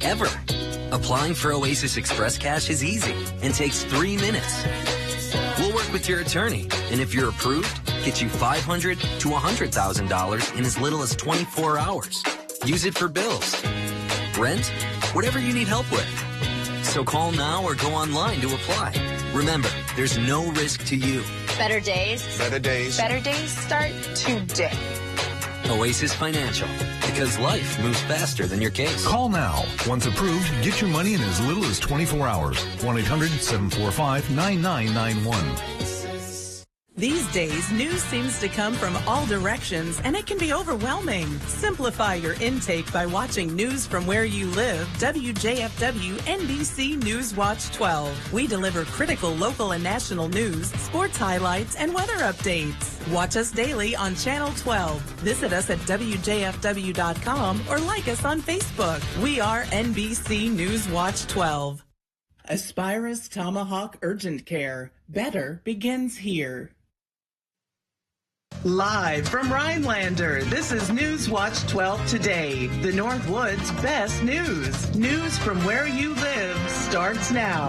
ever. Applying for Oasis Express Cash is easy and takes 3 minutes. We'll work with your attorney, and if you're approved, get you $500 to $100,000 in as little as 24 hours. Use it for bills, rent, whatever you need help with. So call now or go online to apply. Remember, there's no risk to you. Better days. Better days. Better days start today. Oasis Financial, because life moves faster than your case. Call now. Once approved, get your money in as little as 24 hours. 1-800-745-9991. These days, news seems to come from all directions, and it can be overwhelming. Simplify your intake by watching news from where you live. WJFW NBC Newswatch 12. We deliver critical local and national news, sports highlights, and weather updates. Watch us daily on Channel 12. Visit us at WJFW.com or like us on Facebook. We are NBC Newswatch 12. Aspirus Tomahawk Urgent Care. Better begins here. Live from Rhinelander, this is Newswatch 12 Today, the Northwoods' best news. News from where you live starts now.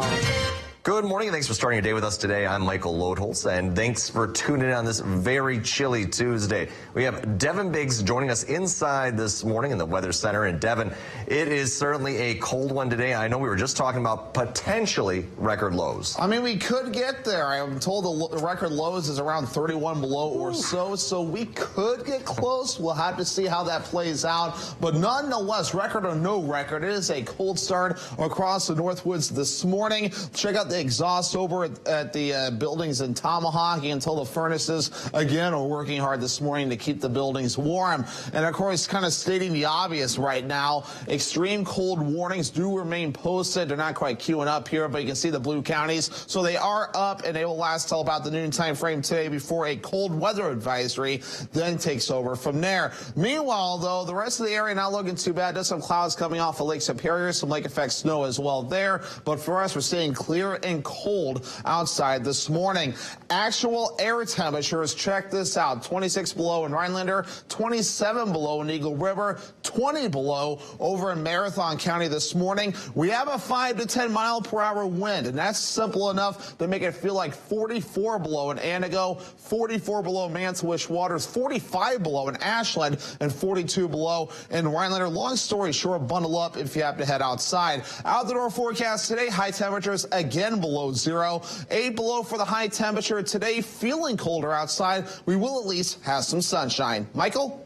Good morning. Thanks for starting your day with us today. I'm Michael Lodholz, and thanks for tuning in on this very chilly Tuesday. We have Devin Biggs joining us inside this morning in the Weather Center. And Devin, it is certainly a cold one today. I know we were just talking about potentially record lows. I mean, we could get there. I'm told the record lows is around 31 below or so we could get close. We'll have to see how that plays out. But nonetheless, record or no record, it is a cold start across the Northwoods this morning. Check out the exhaust over at the buildings in Tomahawk. You can tell the furnaces, again, are working hard this morning to keep the buildings warm. And, of course, kind of stating the obvious right now, extreme cold warnings do remain posted. They're not quite queuing up here, but you can see the blue counties. So they are up, and they will last till about the noon time frame today before a cold weather advisory then takes over from there. Meanwhile, though, the rest of the area not looking too bad. There's some clouds coming off of Lake Superior, some lake effect snow as well there. But for us, we're staying clear and cold outside this morning. Actual air temperatures, check this out, 26 below in Rhinelander, 27 below in Eagle River, 20 below over in Marathon County this morning. We have a 5 to 10 mile per hour wind, and that's simple enough to make it feel like 44 below in Antigo, 44 below Mantua Waters, 45 below in Ashland, and 42 below in Rhinelander. Long story short, bundle up if you have to head outside. Out the door forecast today, high temperatures again below zero, 8 below for the high temperature today. Feeling colder outside. We will at least have some sunshine. Michael?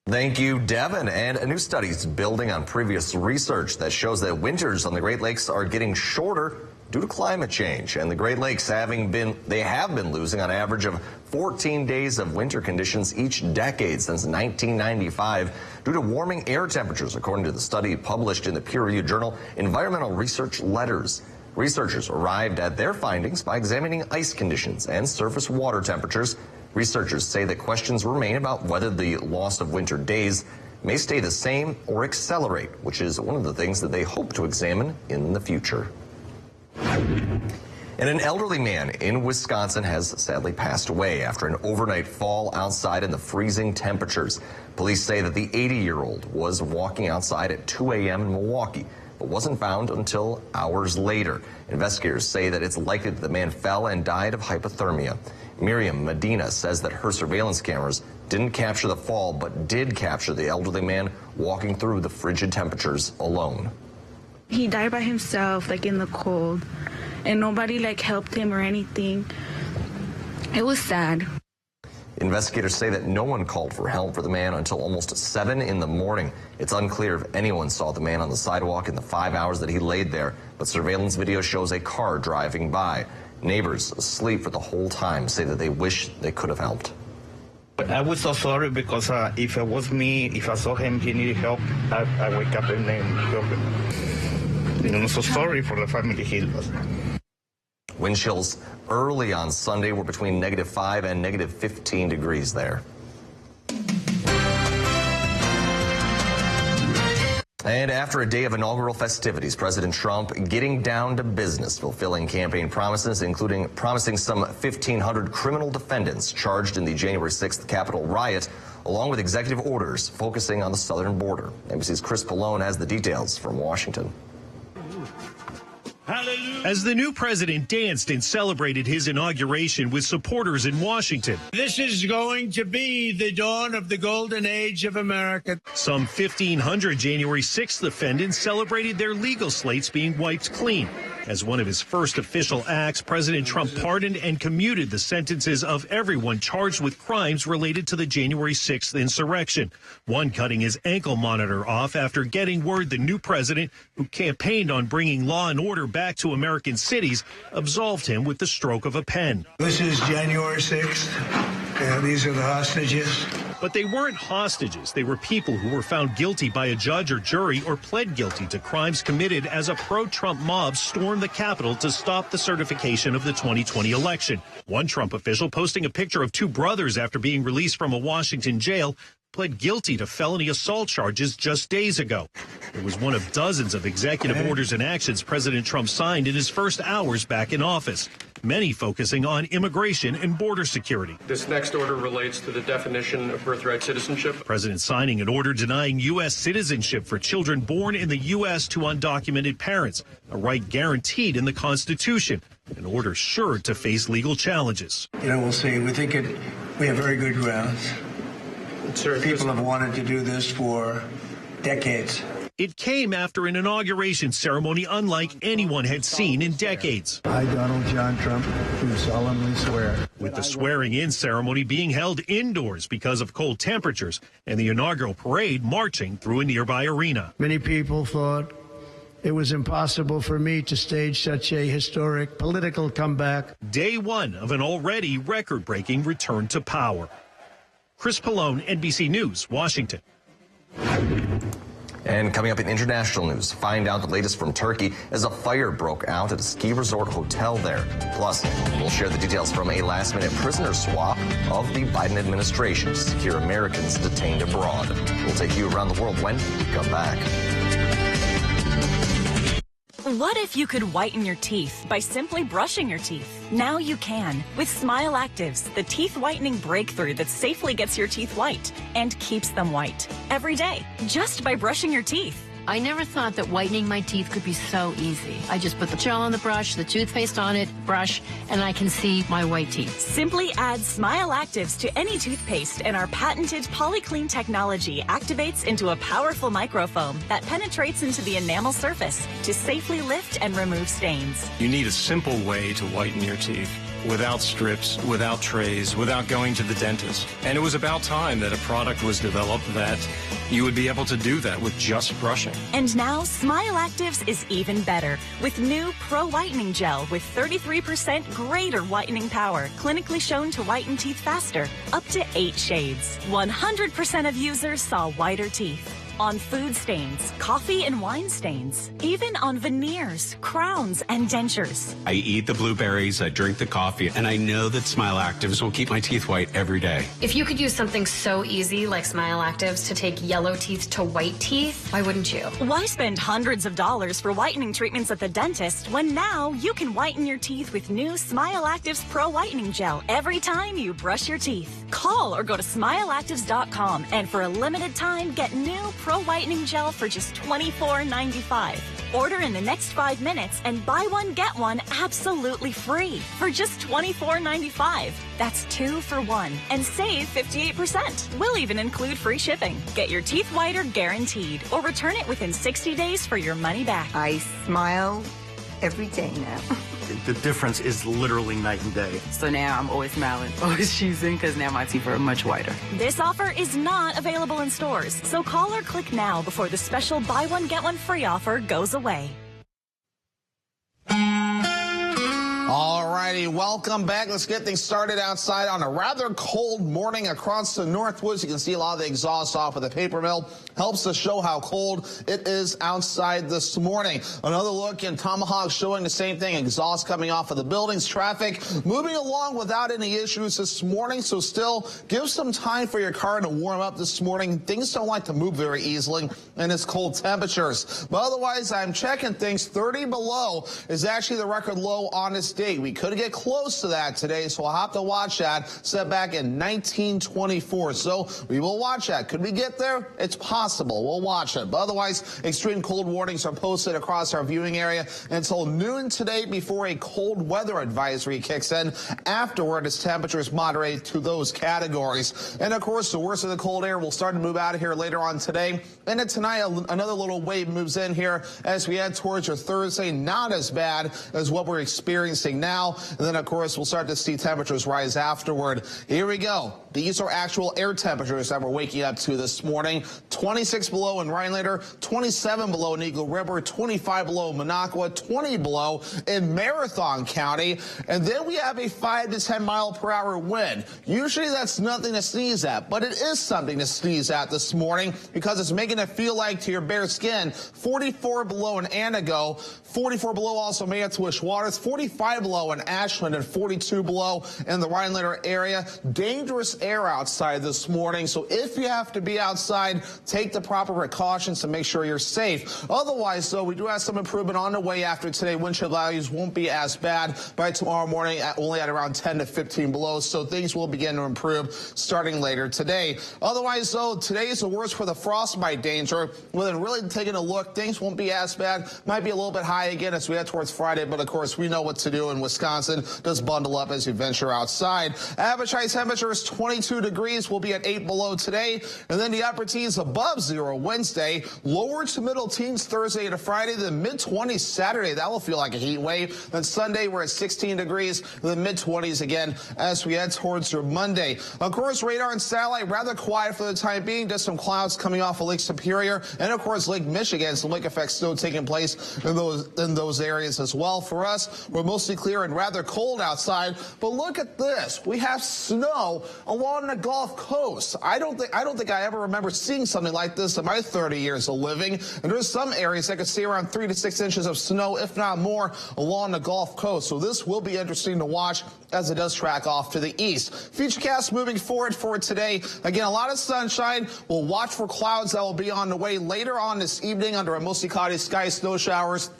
Thank you, Devin. And a new study is building on previous research that shows that winters on the Great Lakes are getting shorter due to climate change. And the Great Lakes have been losing on average of 14 days of winter conditions each decade since 1995 due to warming air temperatures, according to the study published in the peer-reviewed journal Environmental Research Letters. Researchers arrived at their findings by examining ice conditions and surface water temperatures. Researchers say that questions remain about whether the loss of winter days may stay the same or accelerate, which is one of the things that they hope to examine in the future. And an elderly man in Wisconsin has sadly passed away after an overnight fall outside in the freezing temperatures. Police say that the 80-year-old was walking outside at 2 a.m. in Milwaukee, but wasn't found until hours later. Investigators say that it's likely that the man fell and died of hypothermia. Miriam Medina says that her surveillance cameras didn't capture the fall, but did capture the elderly man walking through the frigid temperatures alone. He died by himself, like in the cold, and nobody helped him or anything. It was sad. Investigators say that no one called for help for the man until almost 7 in the morning. It's unclear if anyone saw the man on the sidewalk in the 5 hours that he laid there, but surveillance video shows a car driving by. Neighbors asleep for the whole time say that they wish they could have helped. I was so sorry because if it was me, if I saw him, he needed help, I wake up and then help him. I'm so sorry for the family he lost. Wind chills early on Sunday were between -5 and -15 degrees there. And after a day of inaugural festivities, President Trump getting down to business, fulfilling campaign promises, including promising some 1,500 criminal defendants charged in the January 6th Capitol riot along with executive orders focusing on the southern border. NBC's Chris Pallone has the details from Washington. As the new president danced and celebrated his inauguration with supporters in Washington. This is going to be the dawn of the golden age of America. Some 1,500 January 6th defendants celebrated their legal slates being wiped clean. As one of his first official acts, President Trump pardoned and commuted the sentences of everyone charged with crimes related to the January 6th insurrection. One cutting his ankle monitor off after getting word the new president, who campaigned on bringing law and order back to American cities, absolved him with the stroke of a pen. This is January 6th. These are the hostages. But they weren't hostages. They were people who were found guilty by a judge or jury or pled guilty to crimes committed as a pro-Trump mob stormed the Capitol to stop the certification of the 2020 election. One Trump official posting a picture of two brothers after being released from a Washington jail pled guilty to felony assault charges just days ago. It was one of dozens of executive orders and actions President Trump signed in his first hours back in office, many focusing on immigration and border security. This next order relates to the definition of birthright citizenship. President signing an order denying U.S. citizenship for children born in the U.S. to undocumented parents, a right guaranteed in the Constitution, an order sure to face legal challenges. We'll see. We think we have very good grounds. People have wanted to do this for decades. It came after an inauguration ceremony unlike anyone had seen in decades. I, Donald John Trump, do solemnly swear. With the swearing-in ceremony being held indoors because of cold temperatures and the inaugural parade marching through a nearby arena. Many people thought it was impossible for me to stage such a historic political comeback. Day one of an already record-breaking return to power. Chris Pallone, NBC News, Washington. And coming up in international news, find out the latest from Turkey as a fire broke out at a ski resort hotel there. Plus, we'll share the details from a last-minute prisoner swap of the Biden administration to secure Americans detained abroad. We'll take you around the world when we come back. What if you could whiten your teeth by simply brushing your teeth? Now you can with Smile Actives, the teeth whitening breakthrough that safely gets your teeth white and keeps them white every day just by brushing your teeth. I never thought that whitening my teeth could be so easy. I just put the gel on the brush, the toothpaste on it, brush, and I can see my white teeth. Simply add Smile Actives to any toothpaste and our patented PolyClean technology activates into a powerful microfoam that penetrates into the enamel surface to safely lift and remove stains. You need a simple way to whiten your teeth. Without strips, without trays, without going to the dentist. And it was about time that a product was developed that you would be able to do that with just brushing. And now Smile Actives is even better with new Pro Whitening Gel with 33% greater whitening power, clinically shown to whiten teeth faster, up to 8 shades. 100% of users saw whiter teeth. On food stains, coffee and wine stains, even on veneers, crowns, and dentures. I eat the blueberries, I drink the coffee, and I know that Smile Actives will keep my teeth white every day. If you could use something so easy like Smile Actives to take yellow teeth to white teeth, why wouldn't you? Why spend hundreds of dollars for whitening treatments at the dentist when now you can whiten your teeth with new Smile Actives Pro Whitening Gel every time you brush your teeth? Call or go to smileactives.com and for a limited time get new Pro Whitening Gel for just $24.95. Order in the next 5 minutes and buy one, get one absolutely free for just $24.95. That's 2 for 1 and save 58%. We'll even include free shipping. Get your teeth whiter guaranteed or return it within 60 days for your money back. I smile every day now. The difference is literally night and day. So now I'm always smiling, always choosing, because now my teeth are much whiter. This offer is not available in stores, so call or click now before the special buy one, get one free offer goes away. All righty, welcome back. Let's get things started outside on a rather cold morning across the Northwoods. You can see a lot of the exhaust off of the paper mill. Helps to show how cold it is outside this morning. Another look in Tomahawk showing the same thing. Exhaust coming off of the buildings. Traffic moving along without any issues this morning. So still give some time for your car to warm up this morning. Things don't like to move very easily in its cold temperatures. But otherwise, I'm checking things. 30 below is actually the record low on this day. date. We could get close to that today, so we'll have to watch that. Set back in 1924. So we will watch that. Could we get there? It's possible. We'll watch it. But otherwise, extreme cold warnings are posted across our viewing area until noon today before a cold weather advisory kicks in. Afterward, as temperatures moderate to those categories. And of course, the worst of the cold air will start to move out of here later on today. And then tonight, another little wave moves in here as we head towards your Thursday. Not as bad as what we're experiencing now. And then, of course, we'll start to see temperatures rise afterward. Here we go. These are actual air temperatures that we're waking up to this morning. 26 below in Rhinelander, 27 below in Eagle River, 25 below in Minocqua, 20 below in Marathon County. And then we have a 5 to 10 mile per hour wind. Usually that's nothing to sneeze at, but it is something to sneeze at this morning because it's making it feel like to your bare skin. 44 below in Anago, 44 below also Manitowish Waters, 45 below in Ashland, and 42 below in the Rhinelander area. Dangerous air outside this morning, so if you have to be outside, take the proper precautions to make sure you're safe. Otherwise, though, we do have some improvement on the way after today. Wind chill values won't be as bad by tomorrow morning, only at around 10 to 15 below, so things will begin to improve starting later today. Otherwise, though, today is the worst for the frostbite danger. When really taking a look, things won't be as bad. Might be a little bit high again as we head towards Friday, but of course, we know what to do in Wisconsin. Just bundle up as you venture outside. Average high temperature is 22 degrees. We'll be at 8 below today. And then the upper teens above 0 Wednesday. Lower to middle teens Thursday to Friday. The mid-20s Saturday. That will feel like a heat wave. Then Sunday, we're at 16 degrees. The mid-20s again as we head towards your Monday. Of course, radar and satellite rather quiet for the time being. Just some clouds coming off of Lake Superior. And of course, Lake Michigan. Some lake effects still taking place in those areas as well. For us, we're mostly clear and rather cold outside. But look at this. We have snow along the Gulf Coast. I don't think I ever remember seeing something like this in my 30 years of living. And there's some areas that could see around 3 to 6 inches of snow, if not more, along the Gulf Coast. So this will be interesting to watch as it does track off to the east. Futurecast moving forward for today. Again, a lot of sunshine. We'll watch for clouds that will be on the way later on this evening under a mostly cloudy sky, snow showers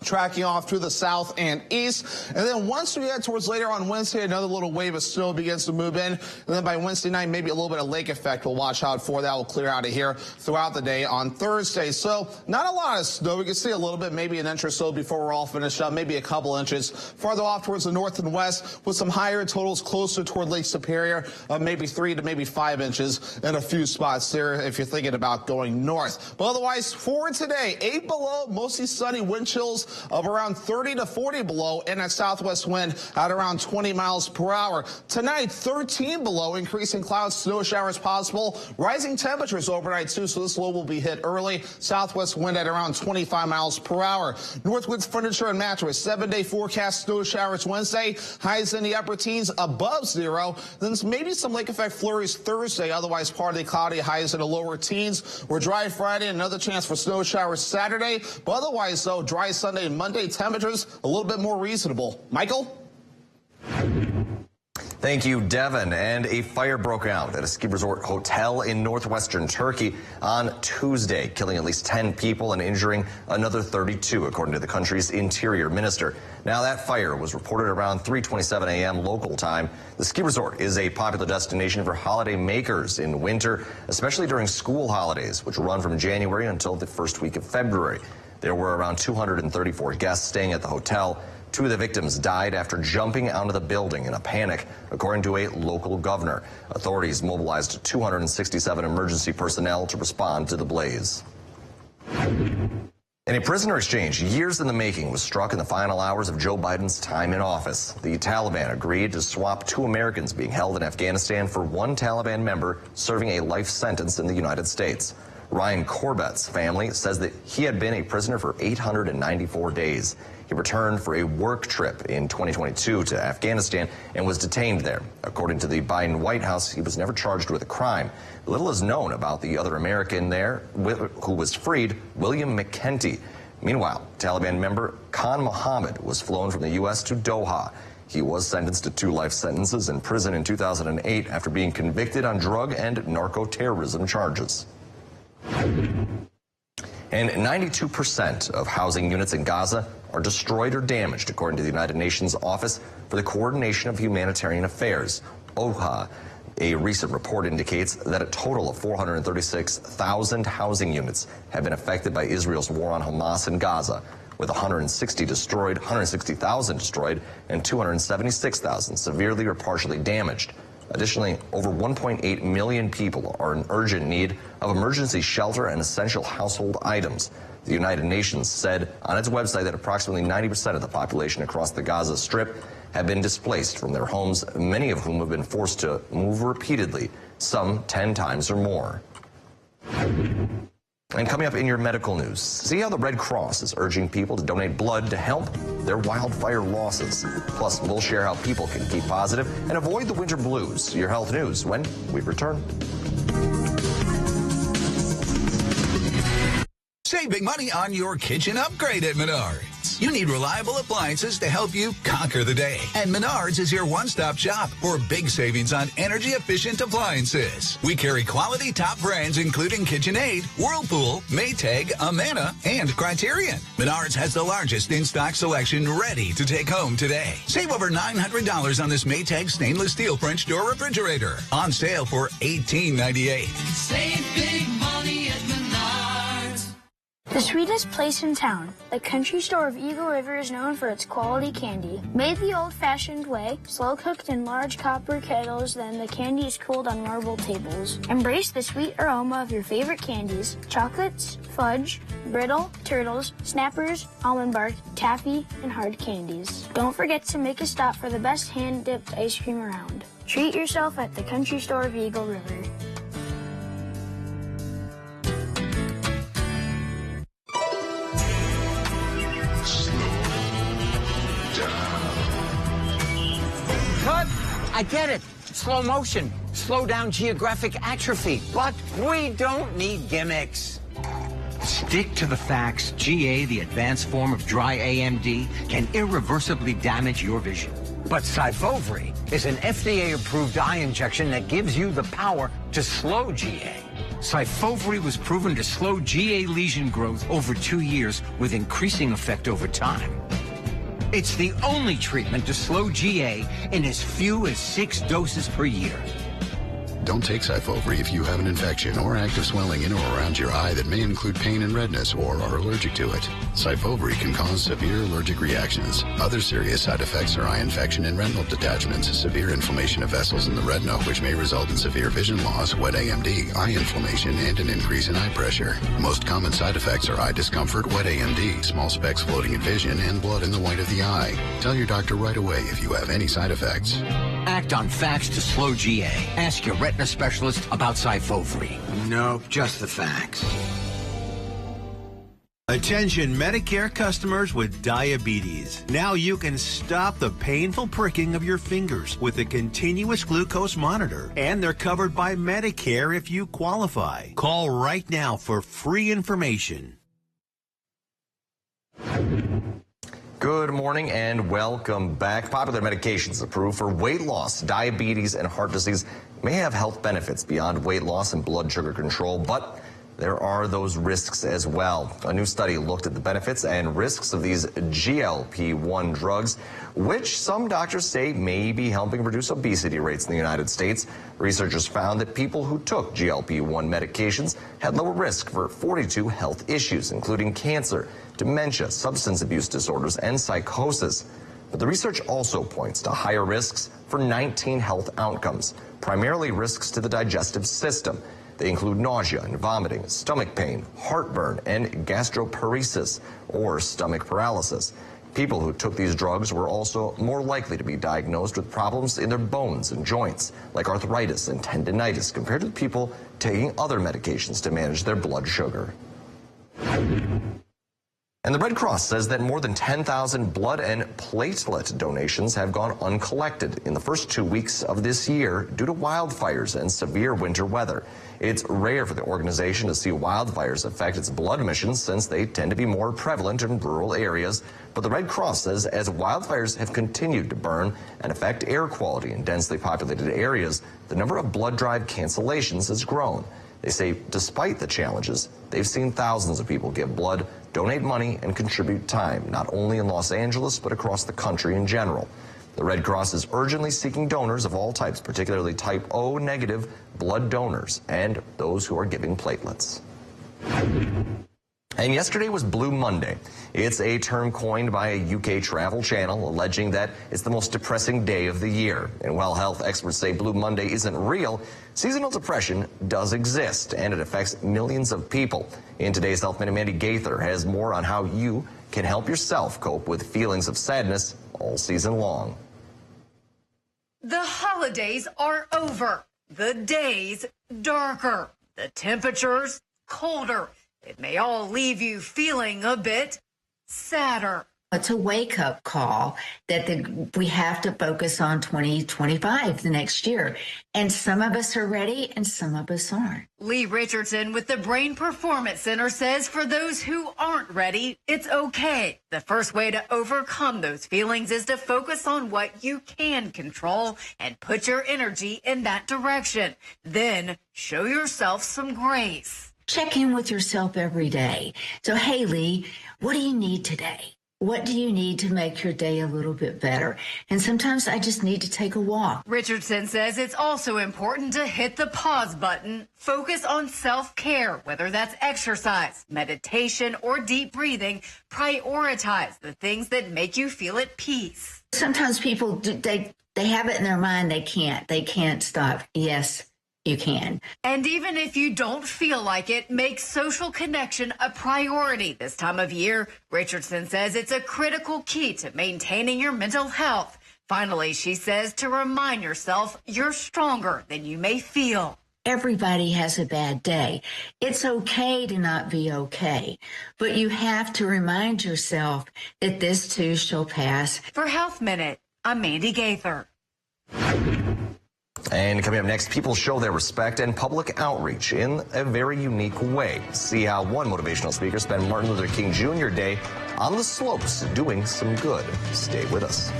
tracking off through the south and east. And then once we head towards later on Wednesday, another little wave of snow begins to move in. And then by Wednesday night, maybe a little bit of lake effect. We'll watch out for that. Will clear out of here throughout the day on Thursday. So not a lot of snow. We can see a little bit, maybe an inch or so before we're all finished up, maybe a couple inches. Farther off towards the north and west with some higher totals closer toward Lake Superior, maybe 3 to maybe 5 inches in a few spots there if you're thinking about going north. But otherwise, for today, 8 below, mostly sunny, wind chills of around 30 to 40 below, and that southwest wind at around 20 miles per hour. Tonight, 13 below, increasing clouds, snow showers possible. Rising temperatures overnight, too, so this low will be hit early. Southwest wind at around 25 miles per hour. Northwoods Furniture and Mattress, 7-day forecast, snow showers Wednesday. Highs in the upper teens above 0. Then maybe some lake effect flurries Thursday, otherwise partly cloudy, highs in the lower teens. We're dry Friday, another chance for snow showers Saturday. But otherwise, though, dry Sunday and Monday. Temperatures a little bit more reasonable. Michael? Thank you, Devin. And a fire broke out at a ski resort hotel in northwestern Turkey on Tuesday, killing at least 10 people and injuring another 32, according to the country's interior minister. Now, that fire was reported around 3:27 a.m. local time. The ski resort is a popular destination for holiday makers in winter, especially during school holidays, which run from January until the first week of February. There were around 234 guests staying at the hotel. 2 of the victims died after jumping out of the building in a panic, according to a local governor. Authorities mobilized 267 emergency personnel to respond to the blaze. And a prisoner exchange years in the making was struck in the final hours of Joe Biden's time in office. The Taliban agreed to swap 2 Americans being held in Afghanistan for 1 Taliban member serving a life sentence in the United States. Ryan Corbett's family says that he had been a prisoner for 894 days. He returned for a work trip in 2022 to Afghanistan and was detained there. According to the Biden White House, he was never charged with a crime. Little is known about the other American there who was freed, William McKenty. Meanwhile, Taliban member Khan Mohammed was flown from the U.S. to Doha. He was sentenced to 2 life sentences in prison in 2008 after being convicted on drug and narco-terrorism charges. And 92% of housing units in Gaza are destroyed or damaged, according to the United Nations Office for the Coordination of Humanitarian Affairs, OHA. A recent report indicates that a total of 436,000 housing units have been affected by Israel's war on Hamas in Gaza, with 160,000 destroyed and 276,000 severely or partially damaged. Additionally, over 1.8 million people are in urgent need of emergency shelter and essential household items. The United Nations said on its website that approximately 90% of the population across the Gaza Strip have been displaced from their homes, many of whom have been forced to move repeatedly, some 10 times or more. And coming up in your medical news, see how the Red Cross is urging people to donate blood to help their wildfire losses. Plus, we'll share how people can keep positive and avoid the winter blues. Your health news when we return. Save big money on your kitchen upgrade at Menards. You need reliable appliances to help you conquer the day. And Menards is your one-stop shop for big savings on energy-efficient appliances. We carry quality top brands including KitchenAid, Whirlpool, Maytag, Amana, and Criterion. Menards has the largest in-stock selection ready to take home today. Save over $900 on this Maytag stainless steel French door refrigerator. On sale for $18.98. Save big money at Menards. The sweetest place in town, the country store of Eagle River, is known for its quality candy. Made the old-fashioned way, slow-cooked in large copper kettles, then the candy is cooled on marble tables. Embrace the sweet aroma of your favorite candies: chocolates, fudge, brittle, turtles, snappers, almond bark, taffy, and hard candies. Don't forget to make a stop for the best hand-dipped ice cream around. Treat yourself at the country store of Eagle River. Cut! I get it. Slow motion. Slow down geographic atrophy. But we don't need gimmicks. Stick to the facts. GA, the advanced form of dry AMD, can irreversibly damage your vision. But Syfovre is an FDA-approved eye injection that gives you the power to slow GA. Syfovre was proven to slow GA lesion growth over 2 years with increasing effect over time. It's the only treatment to slow GA in as few as 6 doses per year. Don't take Syfovre if you have an infection or active swelling in or around your eye that may include pain and redness or are allergic to it. Syfovre can cause severe allergic reactions. Other serious side effects are eye infection and retinal detachments, severe inflammation of vessels in the retina, which may result in severe vision loss, wet AMD, eye inflammation, and an increase in eye pressure. Most common side effects are eye discomfort, wet AMD, small specks floating in vision, and blood in the white of the eye. Tell your doctor right away if you have any side effects. Act on facts to slow GA. Ask your retina specialist about Syfovre. Nope, just the facts. Attention Medicare customers with diabetes. Now you can stop the painful pricking of your fingers with a continuous glucose monitor. And they're covered by Medicare if you qualify. Call right now for free information. Good morning and welcome back. Popular medications approved for weight loss, diabetes, and heart disease may have health benefits beyond weight loss and blood sugar control, but there are those risks as well. A new study looked at the benefits and risks of these GLP-1 drugs, which some doctors say may be helping reduce obesity rates in the United States. Researchers found that people who took GLP-1 medications had lower risk for 42 health issues, including cancer, dementia, substance abuse disorders, and psychosis. But the research also points to higher risks for 19 health outcomes, primarily risks to the digestive system. They include nausea and vomiting, stomach pain, heartburn, and gastroparesis, or stomach paralysis. People who took these drugs were also more likely to be diagnosed with problems in their bones and joints, like arthritis and tendinitis, compared to people taking other medications to manage their blood sugar. And the Red Cross says that more than 10,000 blood and platelet donations have gone uncollected in the first 2 weeks of this year due to wildfires and severe winter weather. It's rare for the organization to see wildfires affect its blood missions since they tend to be more prevalent in rural areas. But the Red Cross says as wildfires have continued to burn and affect air quality in densely populated areas, the number of blood drive cancellations has grown. They say despite the challenges, they've seen thousands of people give blood, donate money, and contribute time, not only in Los Angeles, but across the country in general. The Red Cross is urgently seeking donors of all types, particularly type O negative blood donors and those who are giving platelets. And yesterday was Blue Monday. It's a term coined by a UK travel channel alleging that it's the most depressing day of the year. And while health experts say Blue Monday isn't real, seasonal depression does exist, and it affects millions of people. In today's Health Minute, Mandy Gaither has more on how you can help yourself cope with feelings of sadness all season long. The holidays are over. The days darker. The temperatures colder. It may all leave you feeling a bit sadder. It's a wake-up call that we have to focus on 2025, the next year. And some of us are ready and some of us aren't. Lee Richardson with the Brain Performance Center says for those who aren't ready, it's okay. The first way to overcome those feelings is to focus on what you can control and put your energy in that direction. Then show yourself some grace. Check in with yourself every day. So, hey, Lee, what do you need today? What do you need to make your day a little bit better? And sometimes I just need to take a walk. Richardson says it's also important to hit the pause button, focus on self-care, whether that's exercise, meditation, or deep breathing. Prioritize the things that make you feel at peace. Sometimes people, they have it in their mind they can't stop. Yes, you can. And even if you don't feel like it, make social connection a priority this time of year. Richardson says it's a critical key to maintaining your mental health. Finally, she says to remind yourself you're stronger than you may feel. Everybody has a bad day. It's okay to not be okay, but you have to remind yourself that this too shall pass. For Health Minute, I'm Mandy Gaither. And coming up next, people show their respect and public outreach in a very unique way. See how one motivational speaker spent Martin Luther King Jr. Day on the slopes doing some good. Stay with us.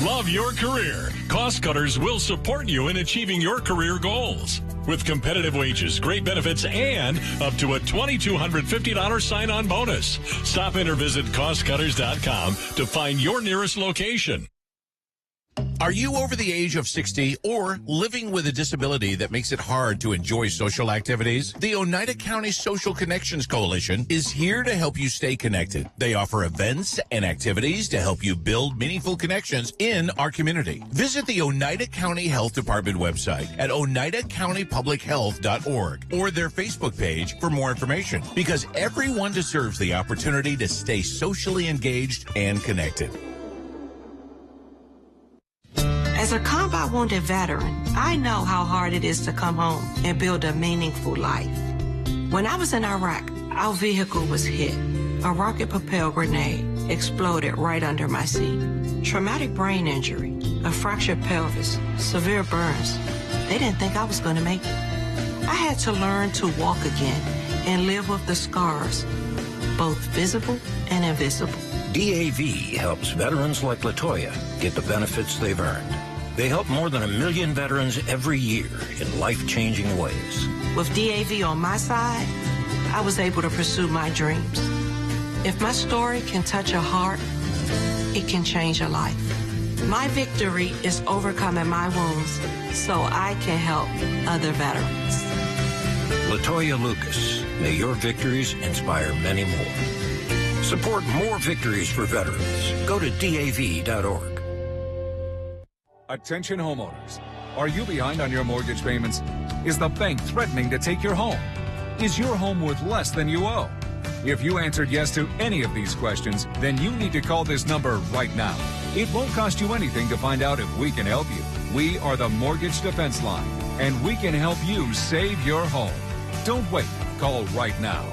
Love your career? Cost Cutters will support you in achieving your career goals. With competitive wages, great benefits, and up to a $2,250 sign-on bonus. Stop in or visit costcutters.com to find your nearest location. Are you over the age of 60 or living with a disability that makes it hard to enjoy social activities? The Oneida County Social Connections Coalition is here to help you stay connected. They offer events and activities to help you build meaningful connections in our community. Visit the Oneida County Health Department website at oneidacountypublichealth.org or their Facebook page for more information, because everyone deserves the opportunity to stay socially engaged and connected. As a combat wounded veteran, I know how hard it is to come home and build a meaningful life. When I was in Iraq, our vehicle was hit. A rocket-propelled grenade exploded right under my seat. Traumatic brain injury, a fractured pelvis, severe burns. They didn't think I was going to make it. I had to learn to walk again and live with the scars, both visible and invisible. DAV helps veterans like LaToya get the benefits they've earned. They help more than 1 million veterans every year in life-changing ways. With DAV on my side, I was able to pursue my dreams. If my story can touch a heart, it can change a life. My victory is overcoming my wounds so I can help other veterans. LaToya Lucas, may your victories inspire many more. Support more victories for veterans. Go to DAV.org. Attention homeowners. Are you behind on your mortgage payments? Is the bank threatening to take your home? Is your home worth less than you owe? If you answered yes to any of these questions, then you need to call this number right now. It won't cost you anything to find out if we can help you. We are the Mortgage Defense Line, and we can help you save your home. Don't wait. Call right now.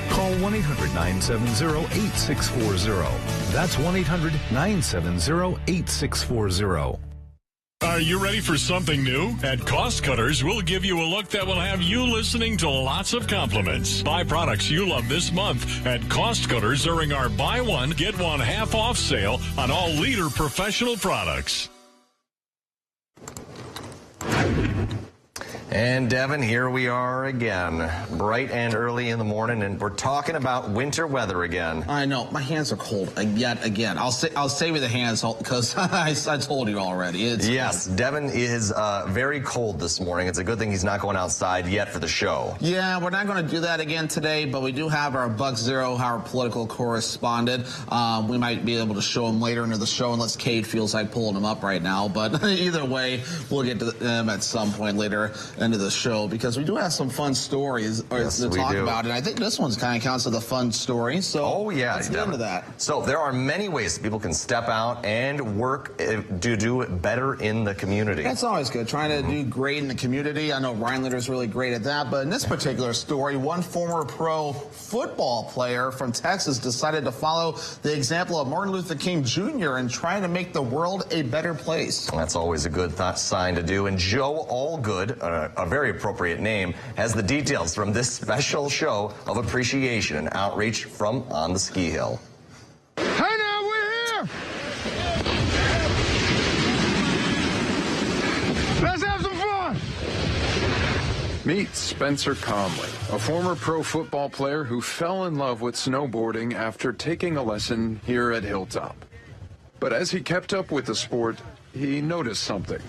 Call 1-800-970-8640. That's 1-800-970-8640. Are you ready for something new? At Cost Cutters, we'll give you a look that will have you listening to lots of compliments. Buy products you love this month at Cost Cutters during our buy one, get one half off sale on all Leader professional products. And Devin, here we are again, bright and early in the morning, and we're talking about winter weather again. I know, my hands are cold yet again. I'll save you the hands because I told you already. Yes, Devin is very cold this morning. It's a good thing he's not going outside yet for the show. Yeah, we're not going to do that again today, but we do have our Buck Zero, our political correspondent. We might be able to show him later into the show unless Cade feels like pulling him up right now. But either way, we'll get to them at some point later into the show because we do have some fun stories to talk about, and I think this one's kind of counts as a fun story. So let's get into that. So there are many ways that people can step out and work to do better in the community. That's always good, trying to do great in the community. I know Rhinelander really great at that, but in this particular story, one former pro football player from Texas decided to follow the example of Martin Luther King Jr. and trying to make the world a better place. That's always a good sign to do. And Joe Allgood, a very appropriate name, has the details from this special show of appreciation and outreach from on the ski hill. Hey now, we're here! Let's have some fun! Meet Spencer Conley, a former pro football player who fell in love with snowboarding after taking a lesson here at Hilltop. But as he kept up with the sport, he noticed something.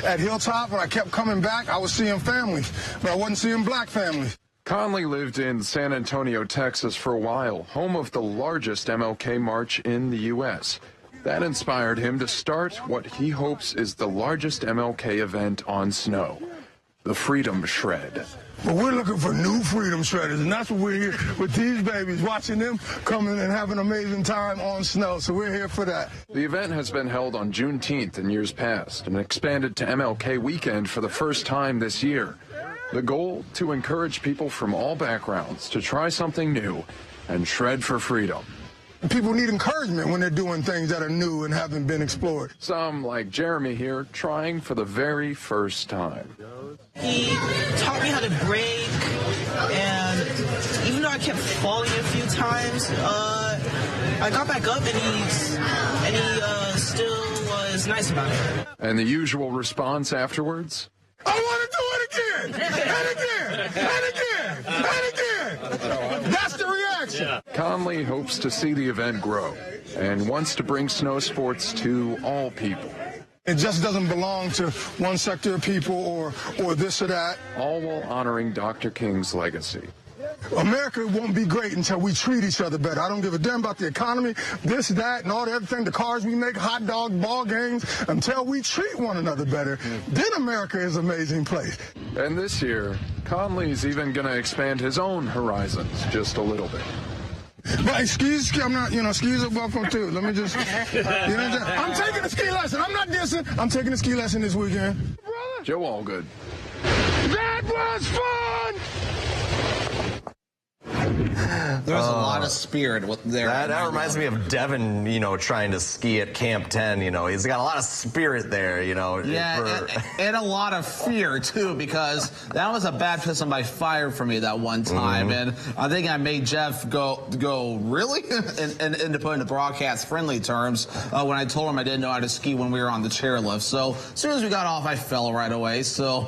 At Hilltop, when I kept coming back, I was seeing families, but I wasn't seeing black families. Conley lived in San Antonio, Texas for a while, home of the largest MLK march in the U.S. That inspired him to start what he hopes is the largest MLK event on snow, the Freedom Shred. But we're looking for new freedom shredders, and that's what we're here with these babies, watching them come in and have an amazing time on snow, so we're here for that. The event has been held on Juneteenth in years past and expanded to MLK weekend for the first time this year. The goal, to encourage people from all backgrounds to try something new and shred for freedom. People need encouragement when they're doing things that are new and haven't been explored. Some, like Jeremy here, trying for the very first time. He taught me how to brake, and even though I kept falling a few times, I got back up, and he still was nice about it. And the usual response afterwards? I want to do it again, and again, and again, and again. That's the reaction. Yeah. Conley hopes to see the event grow and wants to bring snow sports to all people. It just doesn't belong to one sector of people or this or that. All while honoring Dr. King's legacy. America won't be great until we treat each other better. I don't give a damn about the economy, this, that, and all the everything, the cars we make, hot dog, ball games, until we treat one another better. Then America is an amazing place. And this year, Conley's even going to expand his own horizons just a little bit. But skis, I'm not, skis are welcome too. Let me just, I'm taking a ski lesson. I'm not dissing. I'm taking a ski lesson this weekend. Joe Allgood. That was fun! There's a lot of spirit there. That reminds me of Devin, trying to ski at Camp 10. He's got a lot of spirit there, Yeah, and a lot of fear, too, because that was a baptism by fire for me that one time. And I think I made Jeff go really? and to put into broadcast-friendly terms when I told him I didn't know how to ski when we were on the chairlift. So as soon as we got off, I fell right away. So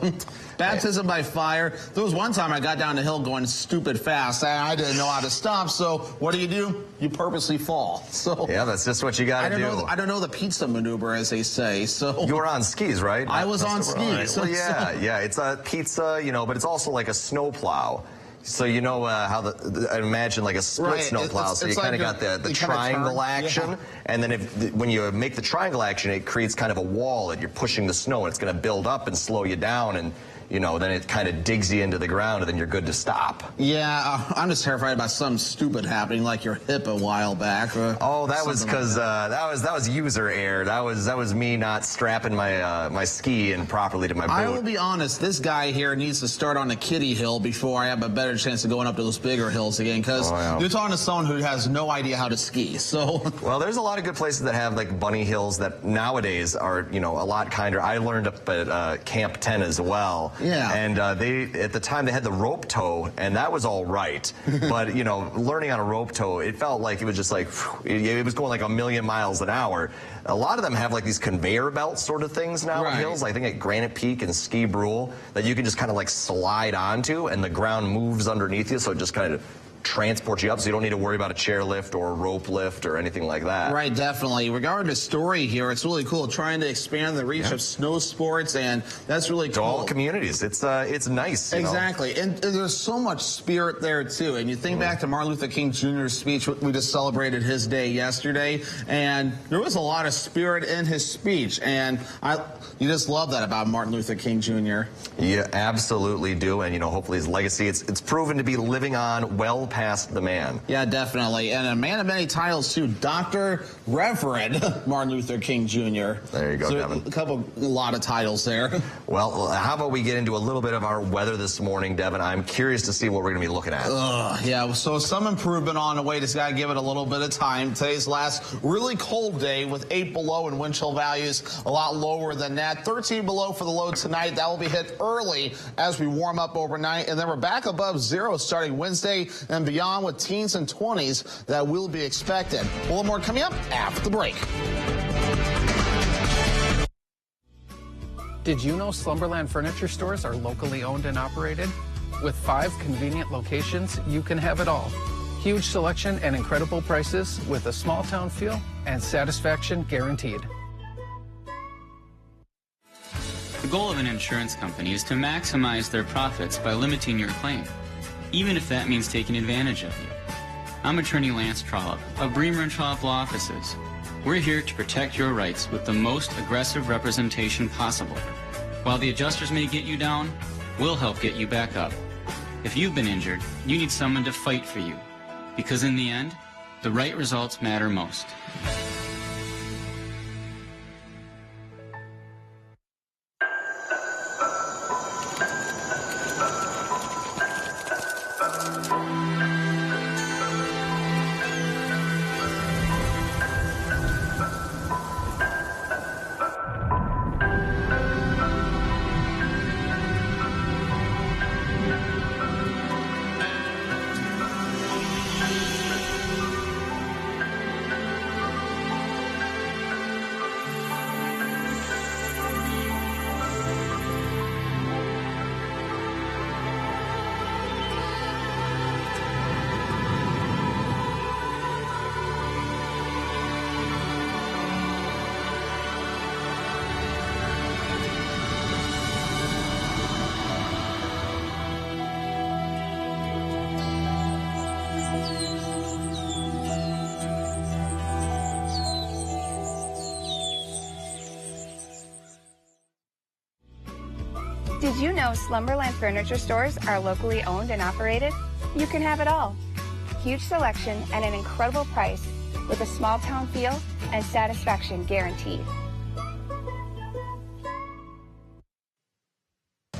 baptism by fire. There was one time I got down the hill going stupid fast. I didn't know how to stop, so what do? You purposely fall. So yeah, that's just what you got to do. I don't know the pizza maneuver, as they say. So you were on skis, right? I was on skis. Well, yeah, it's a pizza, but it's also like a snowplow. So how I imagine like a split snowplow. So you kind of got the triangle action, and then when you make the triangle action, it creates kind of a wall that you're pushing the snow, and it's going to build up and slow you down, and then it kind of digs you into the ground, and then you're good to stop. Yeah, I'm just terrified about something stupid happening, like your hip a while back. Oh, that was because that was user error. That was me not strapping my ski in properly to my boot. I will be honest. This guy here needs to start on the kiddie hill before I have a better chance of going up to those bigger hills again. Because you're talking to someone who has no idea how to ski. So well, there's a lot of good places that have like bunny hills that nowadays are a lot kinder. I learned up at Camp 10 as well. Yeah. And at the time, they had the rope tow, and that was all right. But, you know, learning on a rope tow, it felt like it was just like, it was going like a million miles an hour. A lot of them have like these conveyor belt sort of things now in hills. I think at Granite Peak and Ski Brule that you can just kind of like slide onto, and the ground moves underneath you, so it just kind of transport you up, so you don't need to worry about a chair lift or a rope lift or anything like that. Right, definitely. Regarding the story here, it's really cool, trying to expand the reach of snow sports, and that's really cool. To all communities. It's nice. Exactly. And there's so much spirit there, too. And you think back to Martin Luther King Jr.'s speech. We just celebrated his day yesterday, and there was a lot of spirit in his speech, and you just love that about Martin Luther King Jr. You absolutely do, and, you know, hopefully his legacy, it's proven to be living on well past the man. Yeah, definitely. And a man of many titles, too. Dr. Reverend Martin Luther King Jr. There you go, so Devin. A lot of titles there. Well, how about we get into a little bit of our weather this morning, Devin? I'm curious to see what we're going to be looking at. Yeah, so some improvement on the way. Just got to give it a little bit of time. Today's last really cold day with 8 below and wind chill values a lot lower than that. 13 below for the low tonight. That will be hit early as we warm up overnight. And then we're back above 0 starting Wednesday and beyond with teens and 20s that will be expected. A little more coming up after the break. Did you know Slumberland Furniture Stores are locally owned and operated? With 5 convenient locations, you can have it all. Huge selection and incredible prices with a small town feel and satisfaction guaranteed. The goal of an insurance company is to maximize their profits by limiting your claim, even if that means taking advantage of you. I'm attorney Lance Trollope of Bremer and Trollope Law Offices. We're here to protect your rights with the most aggressive representation possible. While the adjusters may get you down, we'll help get you back up. If you've been injured, you need someone to fight for you, because in the end, the right results matter most. Did you know Slumberland Furniture Stores are locally owned and operated? You can have it all. Huge selection and an incredible price with a small town feel and satisfaction guaranteed.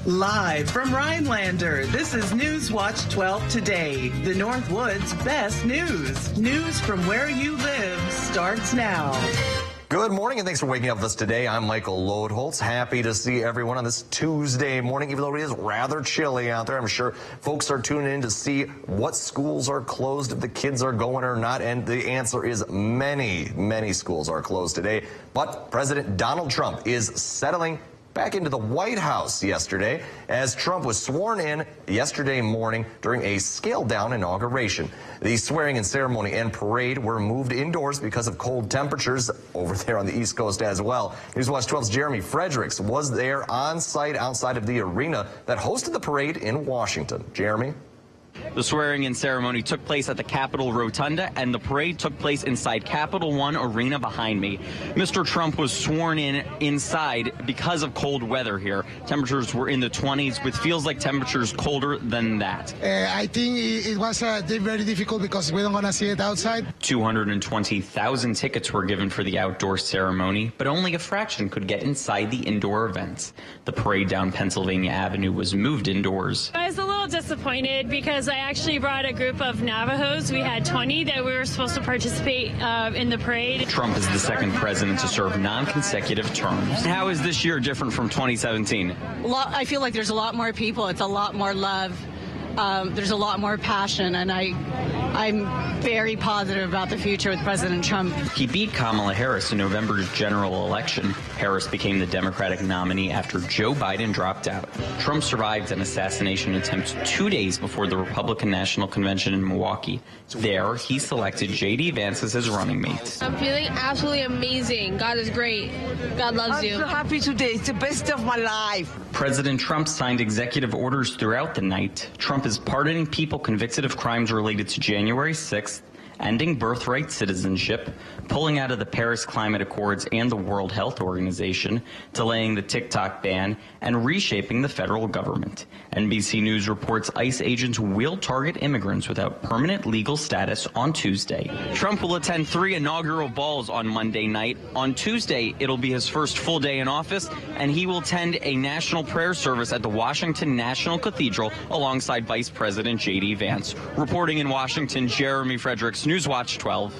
Live from Rhinelander, this is Newswatch 12 Today, the Northwood's best news. News from where you live starts now. Good morning, and thanks for waking up with us today. I'm Michael Lodeholtz. Happy to see everyone on this Tuesday morning, even though it is rather chilly out there. I'm sure folks are tuning in to see what schools are closed, if the kids are going or not, and the answer is many, many schools are closed today. But President Donald Trump is settling back into the White House yesterday as Trump was sworn in yesterday morning during a scaled-down inauguration. The swearing-in ceremony and parade were moved indoors because of cold temperatures over there on the East Coast as well. Newswatch 12's Jeremy Fredericks was there on site outside of the arena that hosted the parade in Washington. Jeremy? The swearing-in ceremony took place at the Capitol Rotunda, and the parade took place inside Capital One Arena behind me. Mr. Trump was sworn in inside because of cold weather here. Temperatures were in the 20s, with feels like temperatures colder than that. I think it was very difficult because we don't want to see it outside. 220,000 tickets were given for the outdoor ceremony, but only a fraction could get inside the indoor events. The parade down Pennsylvania Avenue was moved indoors. It's a little little disappointed because I actually brought a group of Navajos. We had 20 that we were supposed to participate in the parade. Trump is the second president to serve non-consecutive terms. How is this year different from 2017? I feel like there's a lot more people. It's a lot more love. There's a lot more passion, and I'm very positive about the future with President Trump. He beat Kamala Harris in November's general election. Harris became the Democratic nominee after Joe Biden dropped out. Trump survived an assassination attempt 2 days before the Republican National Convention in Milwaukee. There, he selected J.D. Vance as his running mate. I'm feeling absolutely amazing. God is great. God loves you. I'm so happy today. It's the best of my life. President Trump signed executive orders throughout the night. Trump is pardoning people convicted of crimes related to January 6th, ending birthright citizenship, pulling out of the Paris Climate Accords and the World Health Organization, delaying the TikTok ban, and reshaping the federal government. NBC News reports ICE agents will target immigrants without permanent legal status on Tuesday. Trump will attend 3 inaugural balls on Monday night. On Tuesday, it'll be his first full day in office, and he will attend a national prayer service at the Washington National Cathedral alongside Vice President J.D. Vance. Reporting in Washington, Jeremy Fredericks, Newswatch 12.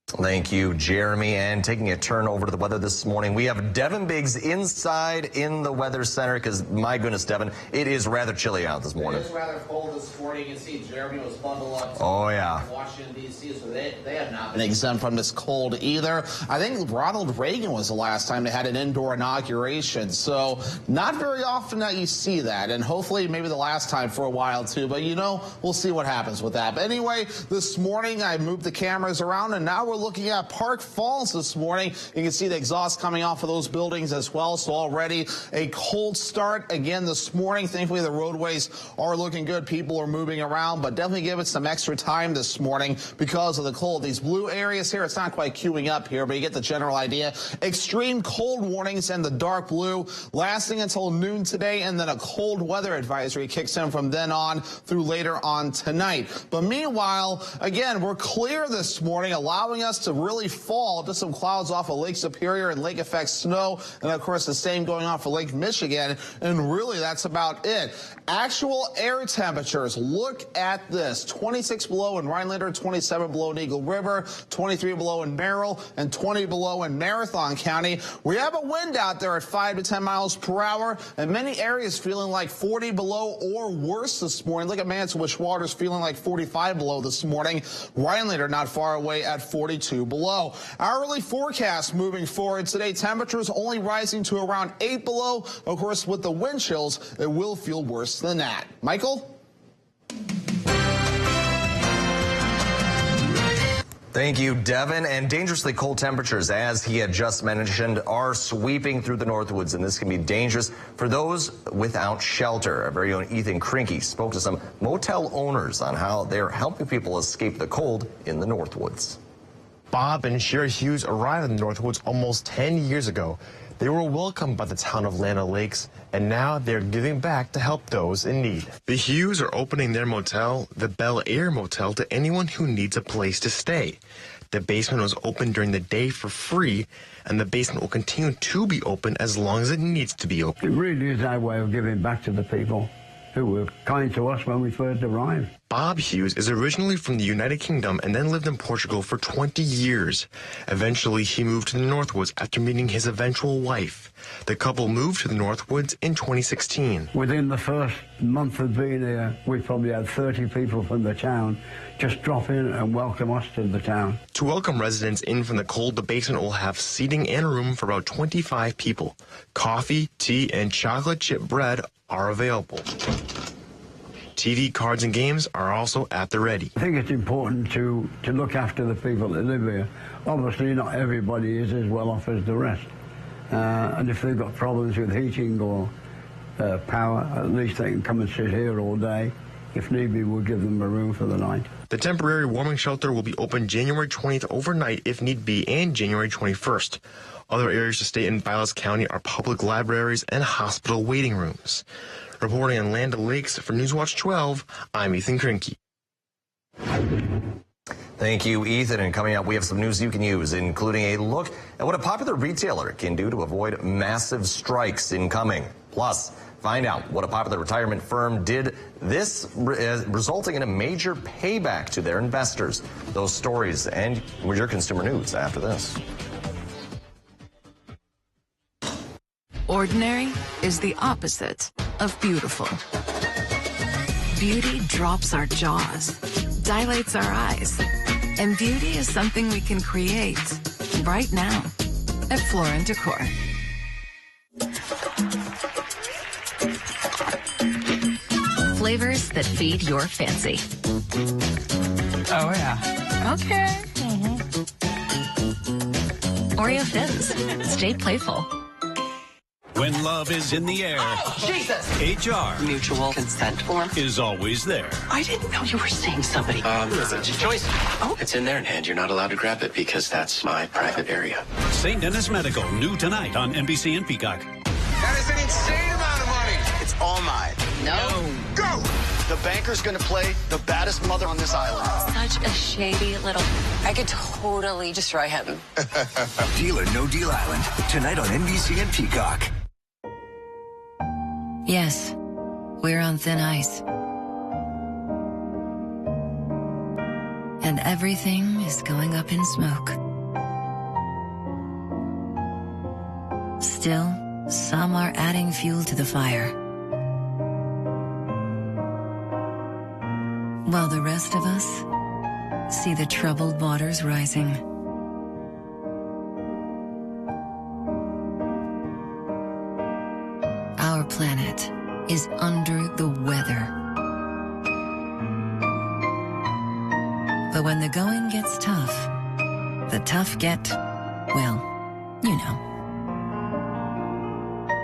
Thank you, Jeremy. And taking a turn over to the weather this morning, we have Devin Biggs inside in the weather center because, my goodness, Devin, it is rather chilly out this morning. It is rather cold this morning. You can see Jeremy was bundled up. Oh, yeah. Washington, D.C., so they have not been exempt from this cold either. I think Ronald Reagan was the last time they had an indoor inauguration, so not very often that you see that, and hopefully maybe the last time for a while, too. But, you know, we'll see what happens with that. But anyway, this morning I moved the cameras around, and now we're looking at Park Falls this morning. You can see the exhaust coming off of those buildings as well, so already a cold start again this morning. Thankfully, the roadways are looking good. People are moving around, but definitely give it some extra time this morning because of the cold. These blue areas here, it's not quite queuing up here, but you get the general idea. Extreme cold warnings in the dark blue lasting until noon today, and then a cold weather advisory kicks in from then on through later on tonight. But meanwhile, again, we're clear this morning, allowing us to really fall to some clouds off of Lake Superior and lake effect snow, and of course the same going on for Lake Michigan, and really that's about it. Actual air temperatures, look at this: 26 below in Rhinelander, 27 below in Eagle River, 23 below in Merrill, and 20 below in Marathon County. We have a wind out there at 5 to 10 miles per hour, and many areas feeling like 40 below or worse this morning. Look at Mantua Waters feeling like 45 below this morning. Rhinelander not far away at 42 below. Hourly forecast moving forward today, temperatures only rising to around 8 below. Of course, with the wind chills, it will feel worse than that. Michael? Thank you, Devin. And dangerously cold temperatures, as he had just mentioned, are sweeping through the Northwoods, and this can be dangerous for those without shelter. Our very own Ethan Krinke spoke to some motel owners on how they're helping people escape the cold in the Northwoods. Bob and Sherry Hughes arrived in the Northwoods almost 10 years ago. They were welcomed by the town of Land O'Lakes, and now they're giving back to help those in need. The Hughes are opening their motel, the Bel Air Motel, to anyone who needs a place to stay. The basement was open during the day for free, and the basement will continue to be open as long as it needs to be open. It really is our way of giving back to the people who were kind to us when we first arrived. Bob Hughes is originally from the United Kingdom and then lived in Portugal for 20 years. Eventually, he moved to the Northwoods after meeting his eventual wife. The couple moved to the Northwoods in 2016. Within the first month of being here, we probably had 30 people from the town just drop in and welcome us to the town. To welcome residents in from the cold, the basement will have seating and room for about 25 people. Coffee, tea, and chocolate chip bread are available. TV, cards, and games are also at the ready. I think it's important to look after the people that live here. Obviously, not everybody is as well off as the rest. And if they've got problems with heating or power, at least they can come and sit here all day. If need be, we'll give them a room for the night. The temporary warming shelter will be open January 20th overnight if need be, and January 21st. Other areas to stay in Vilas County are public libraries and hospital waiting rooms. Reporting on Land O'Lakes for Newswatch 12, I'm Ethan Krinke. Thank you, Ethan. And coming up, we have some news you can use, including a look at what a popular retailer can do to avoid massive strikes incoming. Plus, find out what a popular retirement firm did this, resulting in a major payback to their investors. Those stories and your consumer news after this. Ordinary is the opposite of beautiful. Beauty drops our jaws, dilates our eyes, and beauty is something we can create right now at Floor & Decor. Flavors that feed your fancy. Oh, yeah. Okay. Oreo Thins. Stay playful. When love is in the air, Jesus! HR Mutual consent form is always there. I didn't know you were seeing somebody. It's a choice. Oh. It's in there, and you're not allowed to grab it because that's my private area. St. Dennis Medical, new tonight on NBC and Peacock. That is an insane amount of money. It's all mine. No. Go! The banker's gonna play the baddest mother on this island. Such a shady little... I could totally destroy him. Deal or No Deal Island, tonight on NBC and Peacock. Yes, we're on thin ice. And everything is going up in smoke. Still, some are adding fuel to the fire. While the rest of us see the troubled waters rising. Our planet is under the weather. But when the going gets tough, the tough get, well, you know.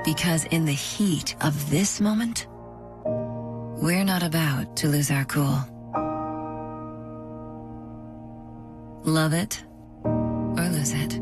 Because in the heat of this moment, we're not about to lose our cool. Love it or lose it.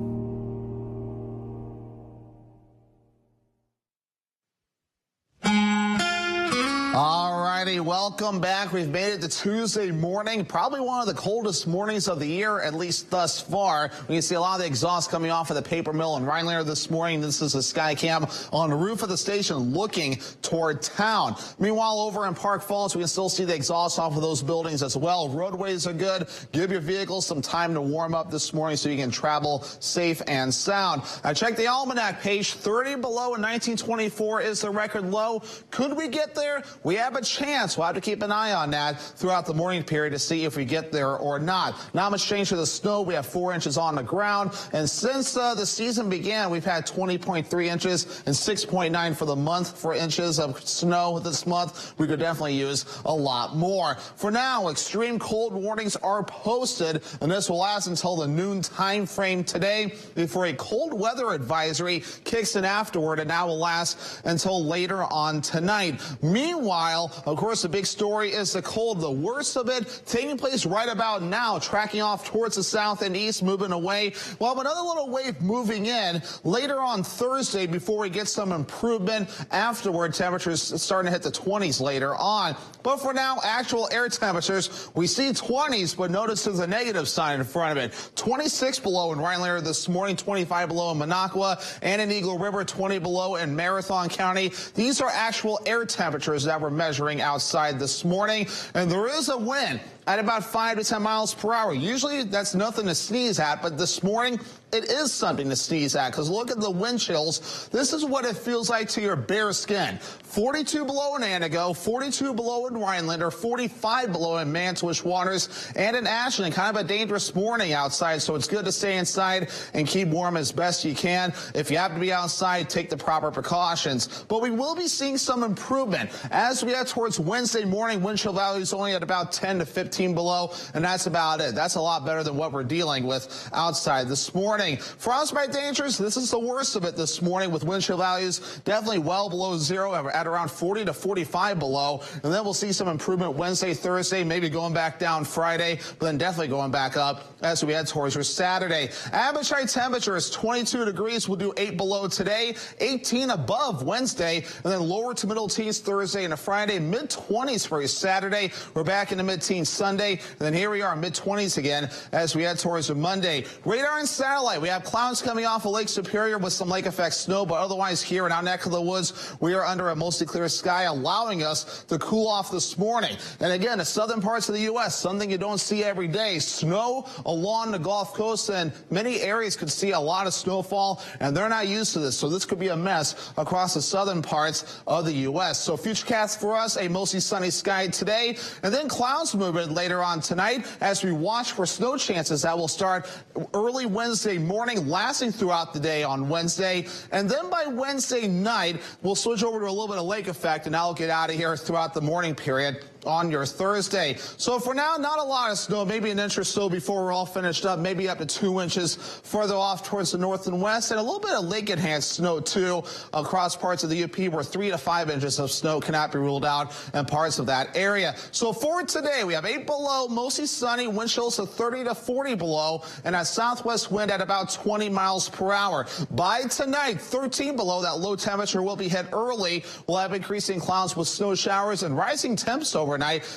Alrighty, welcome back. We've made it to Tuesday morning, probably one of the coldest mornings of the year, at least thus far. We can see a lot of the exhaust coming off of the paper mill in Rhinelander this morning. This is a sky cam on the roof of the station looking toward town. Meanwhile, over in Park Falls, we can still see the exhaust off of those buildings as well. Roadways are good. Give your vehicles some time to warm up this morning so you can travel safe and sound. I checked the almanac page. 30 below in 1924 is the record low. Could we get there? We have a chance. We'll have to keep an eye on that throughout the morning period to see if we get there or not. Not much change to the snow. We have 4 inches on the ground. And since the season began, we've had 20.3 inches and 6.9 for the month for inches of snow this month. We could definitely use a lot more. For now, extreme cold warnings are posted, and this will last until the noon time frame today before a cold weather advisory kicks in afterward, and now will last until later on tonight. Meanwhile, of course, the big story is the cold. The worst of it taking place right about now, tracking off towards the south and east, moving away. We'll have another little wave moving in later on Thursday before we get some improvement afterward. Temperatures starting to hit the 20s later on. But for now, actual air temperatures, we see 20s, but notice there's a negative sign in front of it. 26 below in Rhinelander this morning, 25 below in Minocqua, and in Eagle River, 20 below in Marathon County. These are actual air temperatures that we're measuring outside this morning, and there is a wind at about 5 to 10 miles per hour. Usually that's nothing to sneeze at, but this morning it is something to sneeze at, because look at the wind chills. This is what it feels like to your bare skin. 42 below in Antigo, 42 below in Rhinelander, 45 below in Mantuish Waters, and in Ashland. Kind of a dangerous morning outside, so it's good to stay inside and keep warm as best you can. If you have to be outside, take the proper precautions. But we will be seeing some improvement as we head towards Wednesday morning. Wind chill values only at about 10 to 15 below, and that's about it. That's a lot better than what we're dealing with outside this morning. Frostbite dangers, this is the worst of it this morning, with wind chill values definitely well below zero at around 40 to 45 below. And then we'll see some improvement Wednesday, Thursday, maybe going back down Friday, but then definitely going back up as we head towards your Saturday. Average high temperature is 22 degrees. We'll do 8 below today, 18 above Wednesday, and then lower to middle teens Thursday and a Friday, mid-20s for your Saturday. We're back in the mid-teens Sunday. And then here we are, mid-20s again as we head towards Monday. Radar and satellite. We have clouds coming off of Lake Superior with some lake effect snow, but otherwise here in our neck of the woods, we are under a mostly clear sky, allowing us to cool off this morning. And again, the southern parts of the U.S., something you don't see every day. Snow along the Gulf Coast, and many areas could see a lot of snowfall, and they're not used to this. So this could be a mess across the southern parts of the U.S. So futurecast for us, a mostly sunny sky today, and then clouds moving later on tonight as we watch for snow chances that will start early Wednesday morning, lasting throughout the day on Wednesday. And then by Wednesday night, we'll switch over to a little bit of lake effect, and I'll get out of here throughout the morning period on your Thursday. So for now, not a lot of snow, maybe an inch or so before we're all finished up, maybe up to 2 inches further off towards the north and west, and a little bit of lake enhanced snow too across parts of the UP where 3 to 5 inches of snow cannot be ruled out in parts of that area. So for today, we have 8 below, mostly sunny, wind chills of 30 to 40 below, and a southwest wind at about 20 miles per hour. By tonight, 13 below, that low temperature will be hit early. We'll have increasing clouds with snow showers and rising temps overnight,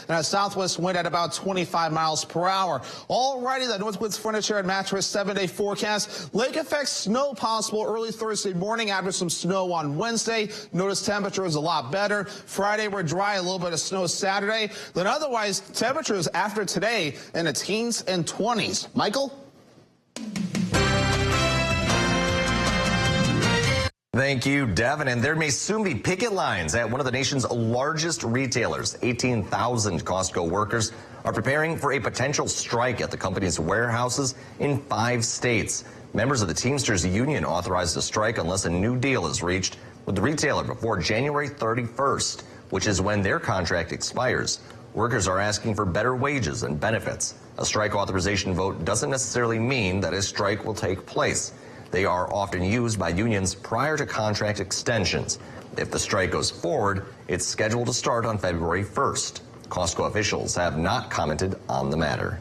and a southwest wind at about 25 miles per hour. Alrighty, the Northwoods Furniture and Mattress 7-day forecast. Lake effect snow possible early Thursday morning after some snow on Wednesday. Notice temperature is a lot better. Friday we're dry, a little bit of snow Saturday. Then otherwise, temperatures after today in the teens and 20s. Michael? Thank you, Devin. And there may soon be picket lines at one of the nation's largest retailers. 18,000 Costco workers are preparing for a potential strike at the company's warehouses in 5 states. Members of the Teamsters Union authorized a strike unless a new deal is reached with the retailer before January 31st, which is when their contract expires. Workers are asking for better wages and benefits. A strike authorization vote doesn't necessarily mean that a strike will take place. They are often used by unions prior to contract extensions. If the strike goes forward, it's scheduled to start on February 1st. Costco officials have not commented on the matter.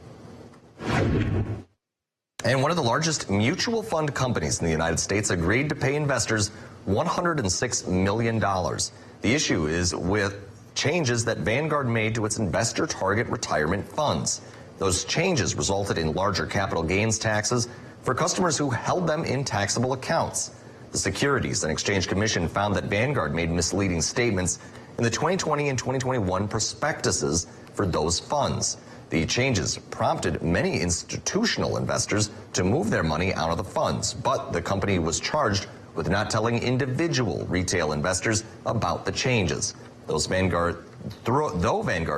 And one of the largest mutual fund companies in the United States agreed to pay investors $106 million. The issue is with changes that Vanguard made to its investor target retirement funds. Those changes resulted in larger capital gains taxes for customers who held them in taxable accounts. The Securities and Exchange Commission found that Vanguard made misleading statements in the 2020 and 2021 prospectuses for those funds. The changes prompted many institutional investors to move their money out of the funds, but the company was charged with not telling individual retail investors about the changes. Though Vanguard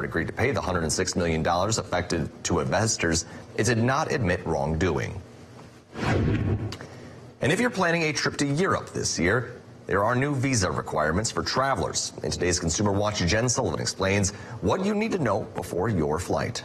agreed to pay the $106 million affected to investors, it did not admit wrongdoing. And if you're planning a trip to Europe this year, there are new visa requirements for travelers. In today's Consumer Watch, Jen Sullivan explains what you need to know before your flight.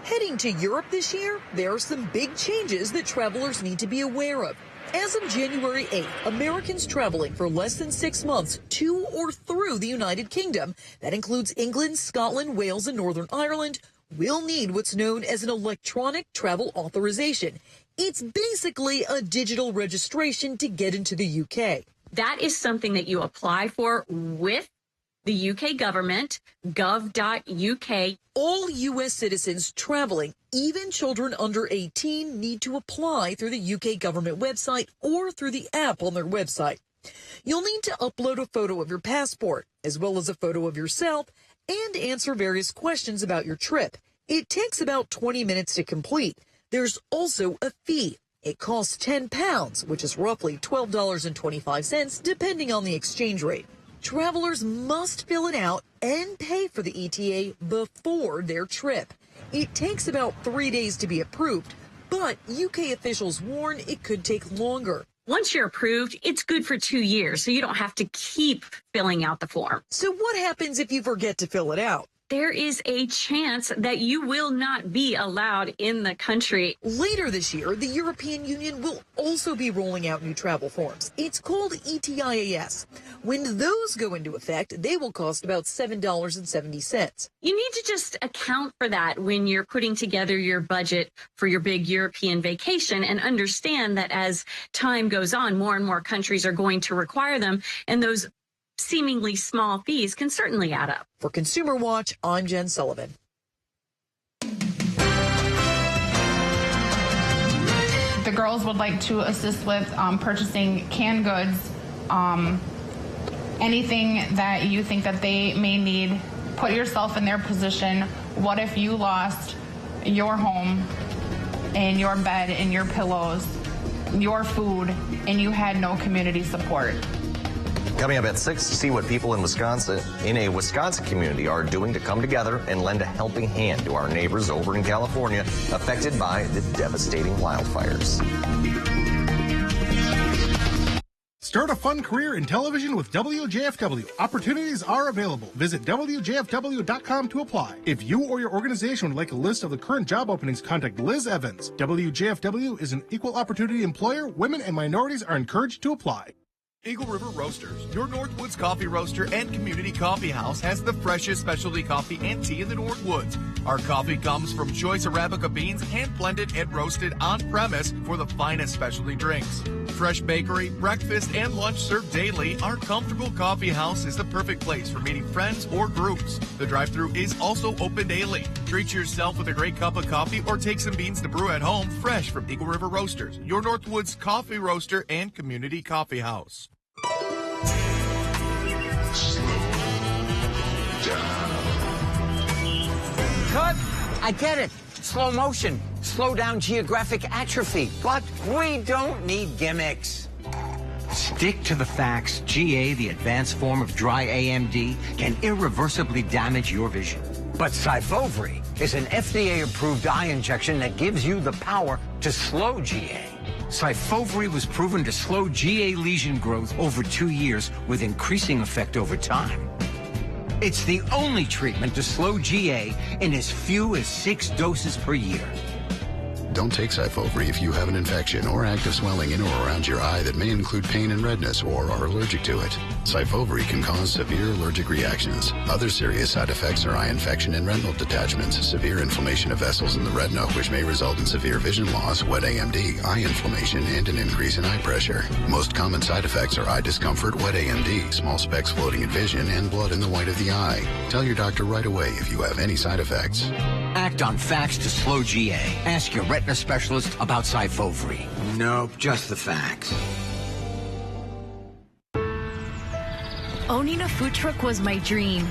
Heading to Europe this year, there are some big changes that travelers need to be aware of. As of January 8th, Americans traveling for less than 6 months to or through the United Kingdom, that includes England, Scotland, Wales, and Northern Ireland, will need what's known as an electronic travel authorization. It's basically a digital registration to get into the UK. That is something that you apply for with the UK government, gov.uk. All U.S. citizens traveling, even children under 18, need to apply through the UK government website or through the app on their website. You'll need to upload a photo of your passport, as well as a photo of yourself, and answer various questions about your trip. It takes about 20 minutes to complete. There's also a fee. It costs £10, which is roughly $12.25, depending on the exchange rate. Travelers must fill it out and pay for the ETA before their trip. It takes about 3 days to be approved, but UK officials warn it could take longer. Once you're approved, it's good for 2 years, so you don't have to keep filling out the form. So what happens if you forget to fill it out? There is a chance that you will not be allowed in the country. Later this year, the European Union will also be rolling out new travel forms. It's called ETIAS. When those go into effect, they will cost about $7.70. You need to just account for that when you're putting together your budget for your big European vacation, and understand that as time goes on, more and more countries are going to require them, and those seemingly small fees can certainly add up. For Consumer Watch, I'm Jen Sullivan. The girls would like to assist with purchasing canned goods, anything that you think that they may need. Put yourself in their position. What if you lost your home and your bed and your pillows, your food, and you had no community support? Coming up at 6, see what people in a Wisconsin community are doing to come together and lend a helping hand to our neighbors over in California affected by the devastating wildfires. Start a fun career in television with WJFW. Opportunities are available. Visit WJFW.com to apply. If you or your organization would like a list of the current job openings, contact Liz Evans. WJFW is an equal opportunity employer. Women and minorities are encouraged to apply. Eagle River Roasters, your Northwoods coffee roaster and community coffee house, has the freshest specialty coffee and tea in the Northwoods. Our coffee comes from choice Arabica beans, hand blended and roasted on premise for the finest specialty drinks. Fresh bakery, breakfast, and lunch served daily, our comfortable coffee house is the perfect place for meeting friends or groups. The drive-thru is also open daily. Treat yourself with a great cup of coffee or take some beans to brew at home, fresh from Eagle River Roasters, your Northwoods coffee roaster and community coffee house. Cut! I get it. Slow motion. Slow down geographic atrophy. But we don't need gimmicks. Stick to the facts. GA, the advanced form of dry AMD, can irreversibly damage your vision. But Syfovre is an FDA-approved eye injection that gives you the power to slow GA. Syfovre was proven to slow GA lesion growth over 2 years with increasing effect over time. It's the only treatment to slow GA in as few as 6 doses per year. Don't take Syfovre if you have an infection or active swelling in or around your eye that may include pain and redness or are allergic to it. Syfovre can cause severe allergic reactions. Other serious side effects are eye infection and retinal detachments, severe inflammation of vessels in the retina, which may result in severe vision loss, wet AMD, eye inflammation, and an increase in eye pressure. Most common side effects are eye discomfort, wet AMD, small specks floating in vision, and blood in the white of the eye. Tell your doctor right away if you have any side effects. Act on facts to slow GA. Ask your retina specialist about Syfovre. Nope, just the facts. Owning a food truck was my dream,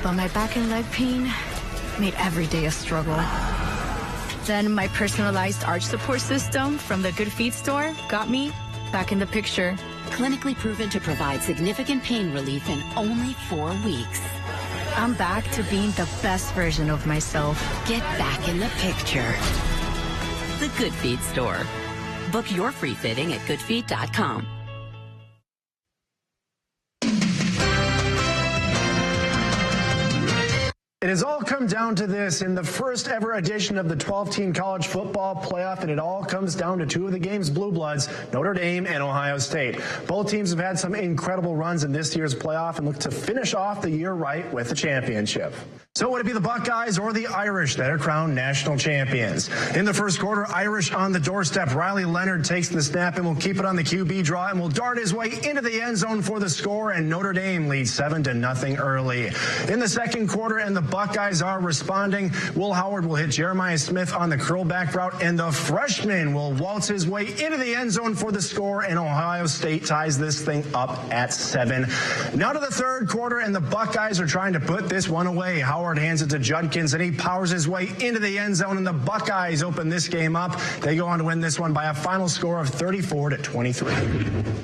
but my back and leg pain made every day a struggle. Then my personalized arch support system from the Good Feet store got me back in the picture. Clinically proven to provide significant pain relief in only 4 weeks. I'm back to being the best version of myself. Get back in the picture. The Good Feet store. Book your free fitting at goodfeet.com. It has all come down to this in the first ever edition of the 12-team college football playoff, and it all comes down to 2 of the game's blue bloods, Notre Dame and Ohio State. Both teams have had some incredible runs in this year's playoff and look to finish off the year right with the championship. So would it be the Buckeyes or the Irish that are crowned national champions? In the first quarter, Irish on the doorstep. Riley Leonard takes the snap and will keep it on the QB draw and will dart his way into the end zone for the score, and Notre Dame leads 7-0 early. In the second quarter, and the Buckeyes are responding. Will Howard will hit Jeremiah Smith on the curlback route, and the freshman will waltz his way into the end zone for the score, and Ohio State ties this thing up at 7. Now to the third quarter, and the Buckeyes are trying to put this one away. Howard hands it to Judkins, and he powers his way into the end zone, and the Buckeyes open this game up. They go on to win this one by a final score of 34-23.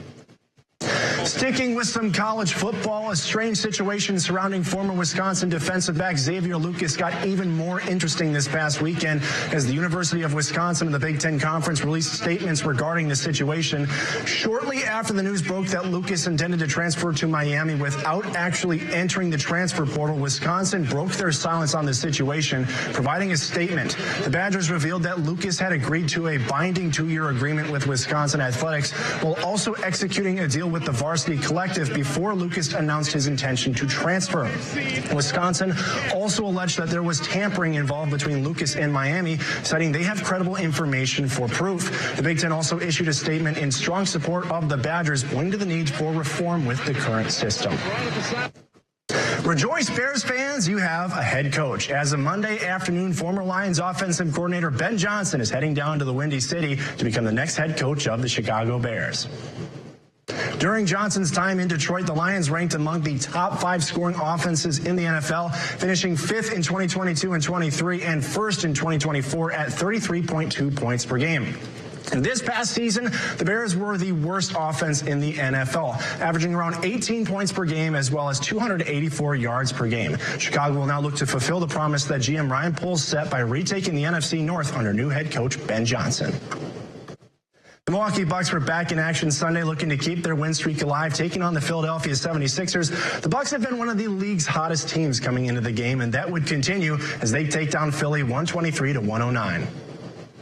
Sticking with some college football, a strange situation surrounding former Wisconsin defensive back Xavier Lucas got even more interesting this past weekend as the University of Wisconsin and the Big Ten Conference released statements regarding the situation. Shortly after the news broke that Lucas intended to transfer to Miami without actually entering the transfer portal, Wisconsin broke their silence on the situation, providing a statement. The Badgers revealed that Lucas had agreed to a binding 2-year agreement with Wisconsin Athletics while also executing a deal with the varsity varsity collective before Lucas announced his intention to transfer. Wisconsin also alleged that there was tampering involved between Lucas and Miami, citing they have credible information for proof. The Big Ten also issued a statement in strong support of the Badgers, pointing to the need for reform with the current system. Rejoice, Bears fans, you have a head coach. As of Monday afternoon, former Lions offensive coordinator Ben Johnson is heading down to the Windy City to become the next head coach of the Chicago Bears. During Johnson's time in Detroit, the Lions ranked among the top 5 scoring offenses in the NFL, finishing 5th in 2022 and 23 and 1st in 2024 at 33.2 points per game. And this past season, the Bears were the worst offense in the NFL, averaging around 18 points per game as well as 284 yards per game. Chicago will now look to fulfill the promise that GM Ryan Poles set by retaking the NFC North under new head coach Ben Johnson. The Milwaukee Bucks were back in action Sunday, looking to keep their win streak alive, taking on the Philadelphia 76ers. The Bucks have been one of the league's hottest teams coming into the game, and that would continue as they take down Philly 123-109.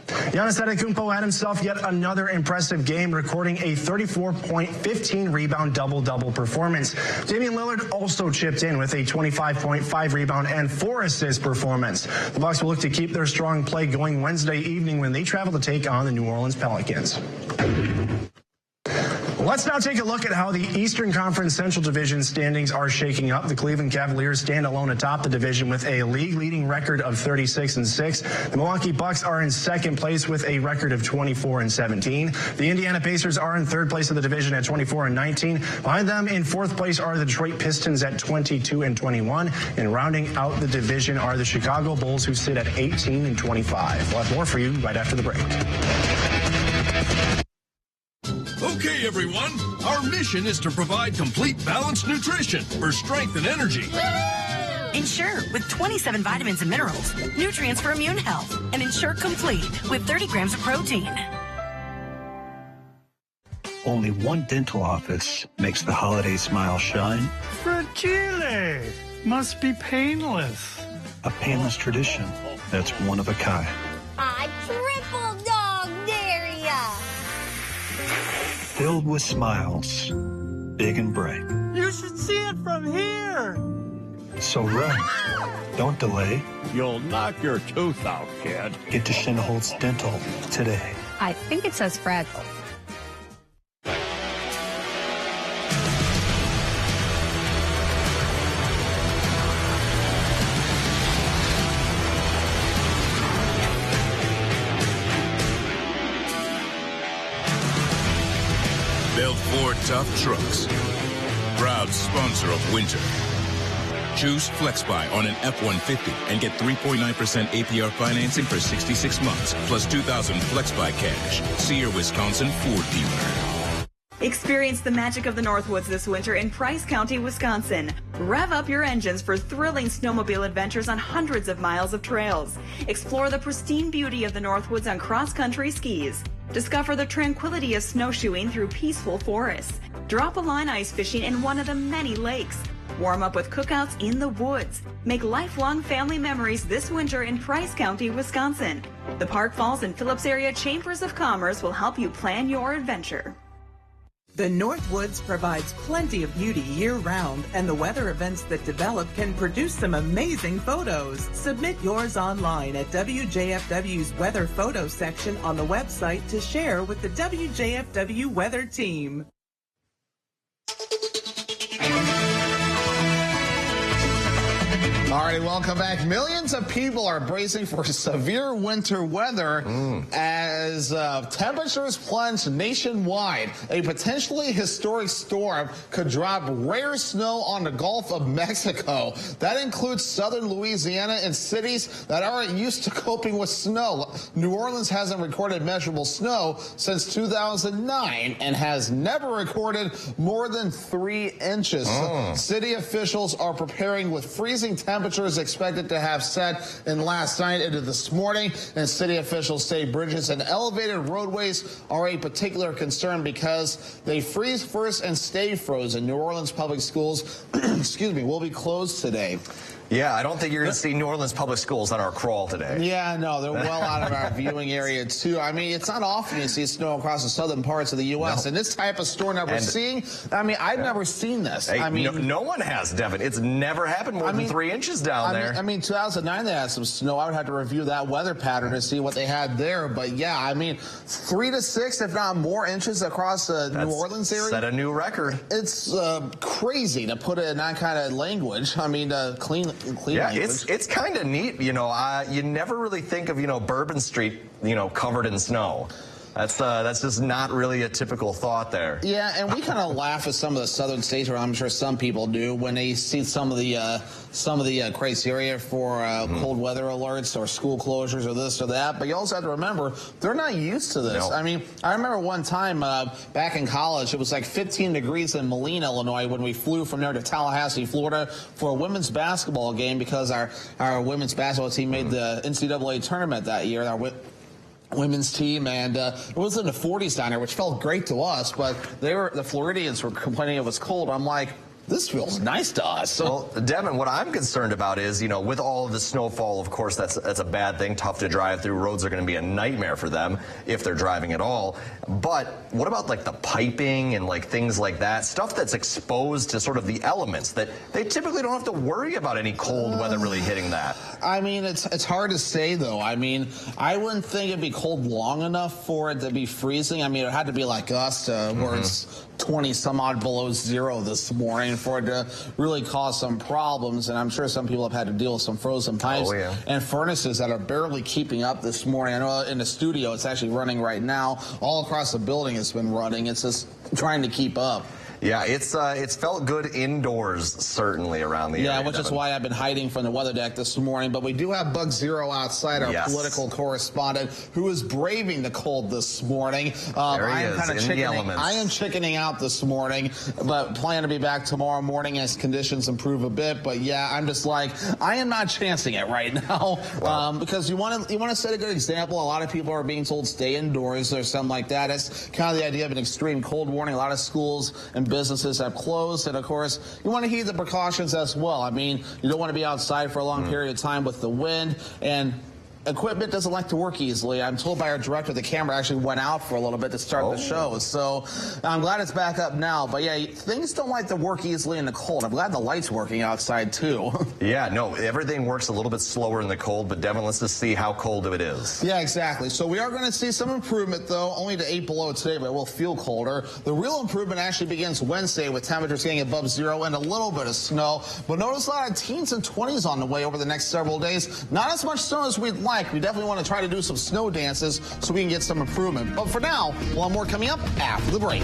Giannis Antetokounmpo had himself yet another impressive game, recording a 34-point, 15-rebound double-double performance. Damian Lillard also chipped in with a 25-point, 5-rebound, and 4-assist performance. The Bucks will look to keep their strong play going Wednesday evening when they travel to take on the New Orleans Pelicans. Let's now take a look at how the Eastern Conference Central Division standings are shaking up. The Cleveland Cavaliers stand alone atop the division with a league-leading record of 36-6. The Milwaukee Bucks are in second place with a record of 24-17. The Indiana Pacers are in third place of the division at 24-19. Behind them in fourth place are the Detroit Pistons at 22-21. And rounding out the division are the Chicago Bulls, who sit at 18-25. We'll have more for you right after the break. Okay, everyone, our mission is to provide complete balanced nutrition for strength and energy. Ensure with 27 vitamins and minerals, nutrients for immune health, and Ensure Complete with 30 grams of protein. Only one dental office makes the holiday smile shine. Fragile must be painless. A painless tradition that's one of a kind. I triple dog dare ya! Filled with smiles, big and bright. You should see it from here. So run. Don't delay. You'll knock your tooth out, kid. Get to Shinholtz Dental today. I think it says fragile. Built Ford Tough Trucks. Proud sponsor of winter. Choose FlexBuy on an F-150 and get 3.9% APR financing for 66 months, plus $2,000 FlexBuy cash. See your Wisconsin Ford dealer. Experience the magic of the Northwoods this winter in Price County, Wisconsin. Rev up your engines for thrilling snowmobile adventures on hundreds of miles of trails. Explore the pristine beauty of the Northwoods on cross-country skis. Discover the tranquility of snowshoeing through peaceful forests. Drop a line ice fishing in one of the many lakes. Warm up with cookouts in the woods. Make lifelong family memories this winter in Price County, Wisconsin. The Park Falls and Phillips Area Chambers of Commerce will help you plan your adventure. The Northwoods provides plenty of beauty year-round, and the weather events that develop can produce some amazing photos. Submit yours online at WJFW's Weather Photo section on the website to share with the WJFW Weather Team. All right, welcome back. Millions of people are bracing for severe winter weather as temperatures plunge nationwide. A potentially historic storm could drop rare snow on the Gulf of Mexico. That includes southern Louisiana and cities that aren't used to coping with snow. New Orleans hasn't recorded measurable snow since 2009 and has never recorded more than 3 inches. City officials are preparing with freezing temperatures temperatures expected to have set in last night into this morning, and city officials say bridges and elevated roadways are a particular concern because they freeze first and stay frozen. New Orleans public schools, excuse me, will be closed today. Yeah, I don't think you're going to see New Orleans public schools on our crawl today. Yeah, no, they're well out of our viewing area, too. I mean, it's not often you see snow across the southern parts of the U.S. No. And this type of storm that we're seeing, I mean, I've never seen this. Hey, I mean, no one has, Devin. It's never happened more than 3 inches down there. I mean, 2009 they had some snow. I would have to review that weather pattern to see what they had there. But, yeah, I mean, 3 to 6, if not more inches across the New Orleans area. Set a new record. It's crazy to put it in that kind of language. I mean, clean language. It's kind of neat, you know. You never really think of, Bourbon Street, covered in snow. That's just not really a typical thought there. Yeah, and we kind of laugh at some of the southern states, or I'm sure some people do, when they see some of the criteria for cold weather alerts or school closures or this or that. But you also have to remember, they're not used to this. No. I mean, I remember one time back in college, it was like 15 degrees in Moline, Illinois, when we flew from there to Tallahassee, Florida, for a women's basketball game because our women's basketball team made the NCAA tournament that year. Our women's team, and it was in the 40s down there, which felt great to us, but the Floridians were complaining it was cold. I'm like, this feels nice to us. So, well, Devin, what I'm concerned about is, with all of the snowfall, of course, that's a bad thing. Tough to drive through. Roads are going to be a nightmare for them if they're driving at all. But what about like the piping and like things like that? Stuff that's exposed to sort of the elements that they typically don't have to worry about any cold weather really hitting that. I mean, it's hard to say, though. I mean, I wouldn't think it'd be cold long enough for it to be freezing. I mean, it had to be like us where it's 20 some odd below zero this morning for it to really cause some problems, and I'm sure some people have had to deal with some frozen pipes and furnaces that are barely keeping up this morning. I know in the studio it's actually running right now. All across the building it's been running. It's just trying to keep up. Yeah, it's felt good indoors, certainly, around the area. Yeah, which is why I've been hiding from the weather deck this morning. But we do have Bug Zero outside, our political correspondent, who is braving the cold this morning. There he is, in the elements. I am chickening out this morning, but plan to be back tomorrow morning as conditions improve a bit. But yeah, I'm just like, I am not chancing it right now because you want to set a good example. A lot of people are being told stay indoors or something like that. It's kind of the idea of an extreme cold warning. A lot of schools and businesses have closed, and of course you want to heed the precautions as well. I mean, you don't want to be outside for a long period of time with the wind, and equipment doesn't like to work easily. I'm told by our director the camera actually went out for a little bit to start the show, so I'm glad it's back up now. But yeah, things don't like to work easily in the cold. I'm glad the light's working outside too. Yeah, no, everything works a little bit slower in the cold, but Devin, let's just see how cold it is. Yeah, exactly. So we are going to see some improvement, though, only to 8 below today, but it will feel colder. The real improvement actually begins Wednesday with temperatures getting above zero and a little bit of snow. But notice a lot of teens and 20s on the way over the next several days. Not as much snow as we'd like. We definitely want to try to do some snow dances so we can get some improvement. But for now, we'll have more coming up after the break.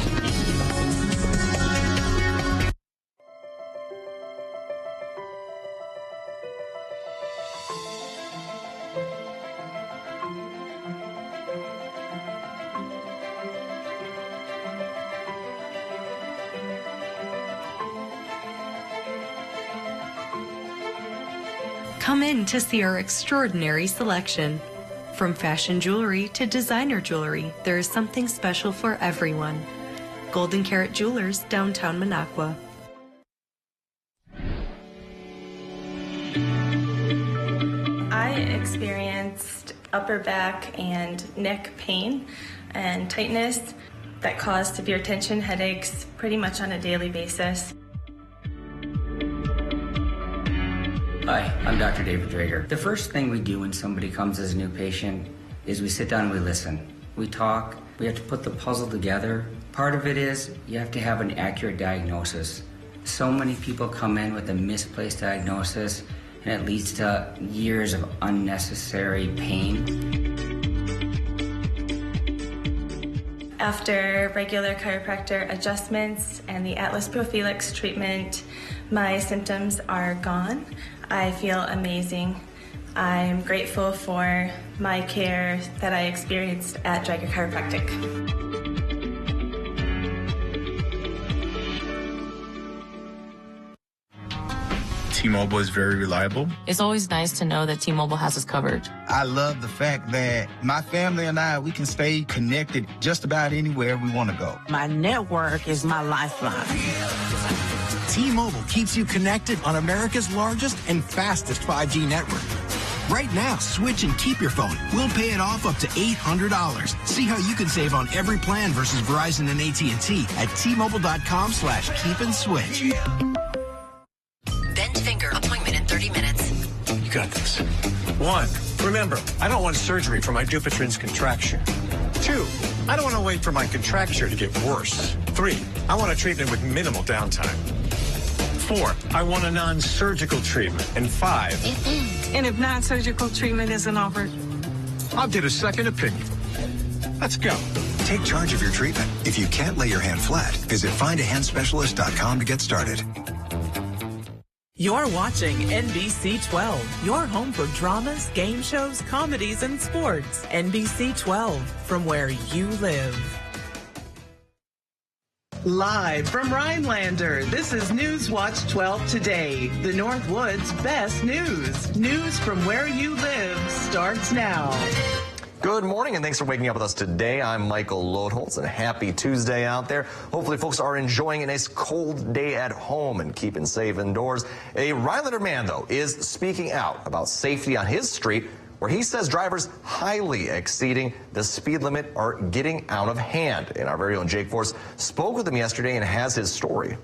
Come in to see our extraordinary selection. From fashion jewelry to designer jewelry, there is something special for everyone. Golden Carrot Jewelers, downtown Minocqua. I experienced upper back and neck pain and tightness that caused severe tension headaches pretty much on a daily basis. Hi, I'm Dr. David Drager. The first thing we do when somebody comes as a new patient is we sit down and we listen. We talk, we have to put the puzzle together. Part of it is you have to have an accurate diagnosis. So many people come in with a misplaced diagnosis and it leads to years of unnecessary pain. After regular chiropractor adjustments and the Atlas Pro Felix treatment, my symptoms are gone. I feel amazing. I'm grateful for my care that I experienced at Drager Chiropractic. T-Mobile is very reliable. It's always nice to know that T-Mobile has us covered. I love the fact that my family and I, we can stay connected just about anywhere we want to go. My network is my lifeline. T-Mobile keeps you connected on America's largest and fastest 5G network. Right now, switch and keep your phone. We'll pay it off up to $800. See how you can save on every plan versus Verizon and AT&T at T-Mobile.com/keep-and-switch. Bend finger appointment in 30 minutes. You got this. 1, remember, I don't want surgery for my Dupuytren's contracture. 2, I don't want to wait for my contracture to get worse. 3, I want a treatment with minimal downtime. 4, I want a non-surgical treatment. And 5. And if non-surgical treatment isn't offered? I'll get a second opinion. Let's go. Take charge of your treatment. If you can't lay your hand flat, visit findahandspecialist.com to get started. You're watching NBC 12, your home for dramas, game shows, comedies, and sports. NBC 12, from where you live. Live from Rhinelander, this is Newswatch 12 today. The Northwoods' best news. News from where you live starts now. Good morning, and thanks for waking up with us today. I'm Michael Lodholtz, and happy Tuesday out there. Hopefully, folks are enjoying a nice cold day at home and keeping safe indoors. A Rhinelander man, though, is speaking out about safety on his street, where he says drivers highly exceeding the speed limit are getting out of hand. And our very own Jake Force spoke with him yesterday and has his story.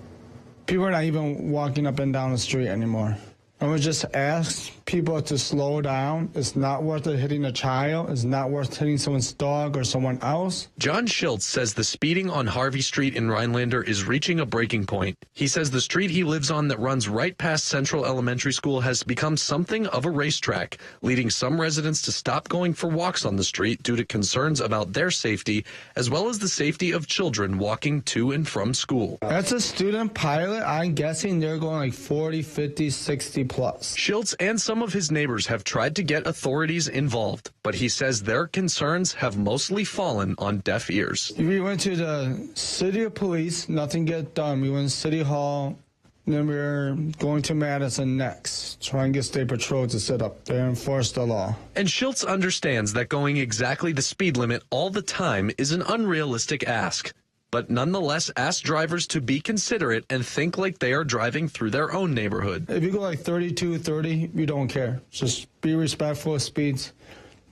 People are not even walking up and down the street anymore. I would just ask people to slow down. It's not worth it hitting a child. It's not worth hitting someone's dog or someone else. John Schultz says the speeding on Harvey Street in Rhinelander is reaching a breaking point. He says the street he lives on that runs right past Central Elementary School has become something of a racetrack, leading some residents to stop going for walks on the street due to concerns about their safety, as well as the safety of children walking to and from school. As a student pilot, I'm guessing they're going like 40, 50, 60 plus. Schultz and some of his neighbors have tried to get authorities involved, but he says their concerns have mostly fallen on deaf ears. We went to the city of police, nothing get done. We went to City Hall, then we were going to Madison next, trying to get State Patrol to sit up there and enforce the law. And Schultz understands that going exactly the speed limit all the time is an unrealistic ask, but nonetheless asks drivers to be considerate and think like they are driving through their own neighborhood. If you go like 32, 30, we don't care. Just be respectful of speeds,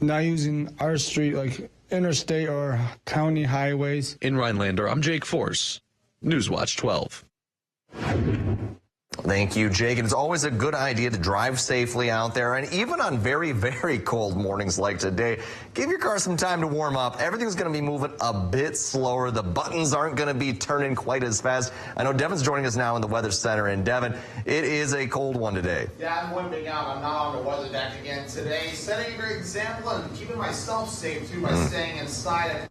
not using our street like interstate or county highways. In Rhinelander, I'm Jake Force, Newswatch 12. Thank you, Jake. And it's always a good idea to drive safely out there. And even on very, very cold mornings like today, give your car some time to warm up. Everything's going to be moving a bit slower. The buttons aren't going to be turning quite as fast. I know Devin's joining us now in the Weather Center. And Devin, it is a cold one today. Yeah, I'm winding out. I'm not on the weather deck again today. Setting a great example and keeping myself safe, too, by staying inside.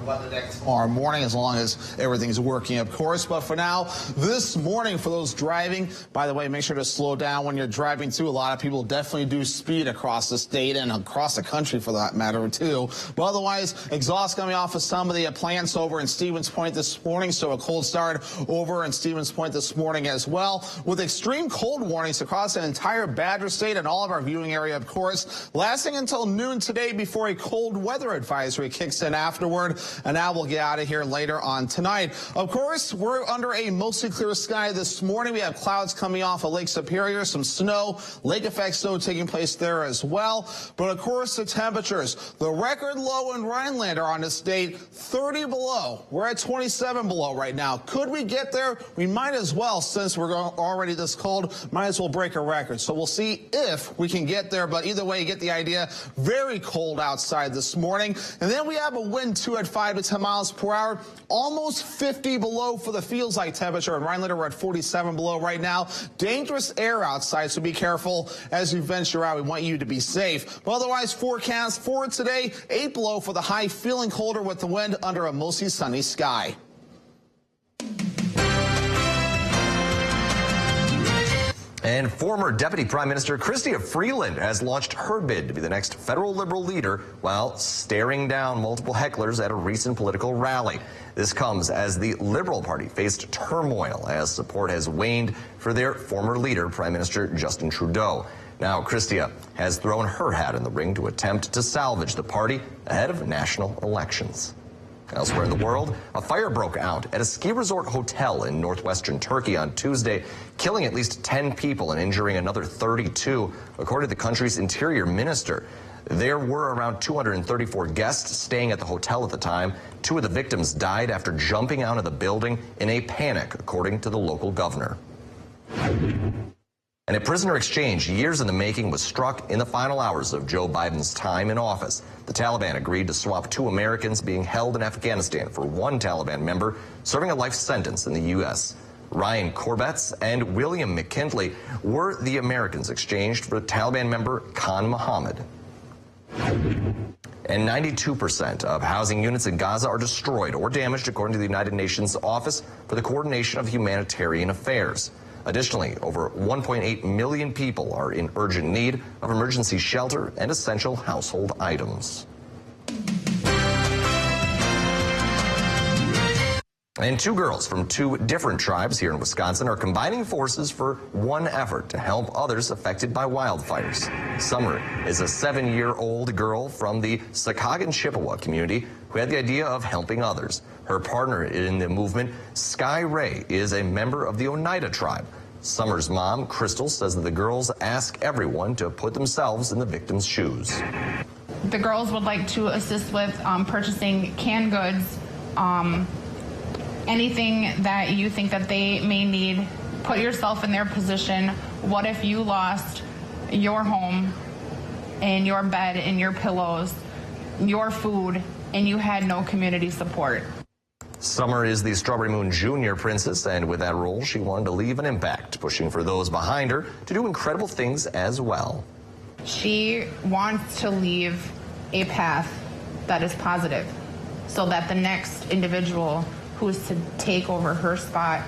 Weather deck tomorrow morning, as long as everything's working, of course. But for now, this morning, for those driving, by the way, make sure to slow down when you're driving too. A lot of people definitely do speed across the state and across the country for that matter too. But otherwise, exhaust coming off of some of the plants over in Stevens Point this morning, so a cold start over in Stevens Point this morning as well, with extreme cold warnings across the entire Badger State and all of our viewing area, of course, lasting until noon today before a cold weather advisory kicks in afterward. And now we'll get out of here later on tonight. Of course, we're under a mostly clear sky this morning. We have clouds coming off of Lake Superior, some snow, lake effect snow taking place there as well. But of course, the temperatures, the record low in Rhinelander on this date, 30 below. We're at 27 below right now. Could we get there? We might as well, since we're already this cold, might as well break a record. So we'll see if we can get there. But either way, you get the idea. Very cold outside this morning. And then we have a wind too at 5 to 10 miles per hour, almost 50 below for the feels like temperature. In Rhinelander, we're at 47 below right now. Dangerous air outside, so be careful as you venture out. We want you to be safe. But otherwise, forecast for today, 8 below for the high, feeling colder with the wind under a mostly sunny sky. And former Deputy Prime Minister Chrystia Freeland has launched her bid to be the next federal Liberal leader while staring down multiple hecklers at a recent political rally. This comes as the Liberal Party faced turmoil as support has waned for their former leader, Prime Minister Justin Trudeau. Now, Chrystia has thrown her hat in the ring to attempt to salvage the party ahead of national elections. Elsewhere in the world, a fire broke out at a ski resort hotel in northwestern Turkey on Tuesday, killing at least 10 people and injuring another 32, according to the country's interior minister. There were around 234 guests staying at the hotel at the time. 2 of the victims died after jumping out of the building in a panic, according to the local governor. And a prisoner exchange years in the making was struck in the final hours of Joe Biden's time in office. The Taliban agreed to swap 2 Americans being held in Afghanistan for 1 Taliban member serving a life sentence in the U.S. Ryan Corbetts and William McKinley were the Americans exchanged for Taliban member Khan Mohammed. And 92% of housing units in Gaza are destroyed or damaged, according to the United Nations Office for the Coordination of Humanitarian Affairs. Additionally, over 1.8 million people are in urgent need of emergency shelter and essential household items. And 2 girls from 2 different tribes here in Wisconsin are combining forces for one effort to help others affected by wildfires. Summer is a 7-year-old girl from the Sakaugan Chippewa community who had the idea of helping others. Her partner in the movement, Sky Ray, is a member of the Oneida tribe. Summer's mom, Crystal, says that the girls ask everyone to put themselves in the victim's shoes. The girls would like to assist with purchasing canned goods, anything that you think that they may need. Put yourself in their position. What if you lost your home and your bed and your pillows, your food, and you had no community support? Summer is the Strawberry Moon Junior princess, and with that role, she wanted to leave an impact, pushing for those behind her to do incredible things as well. She wants to leave a path that is positive so that the next individual who is to take over her spot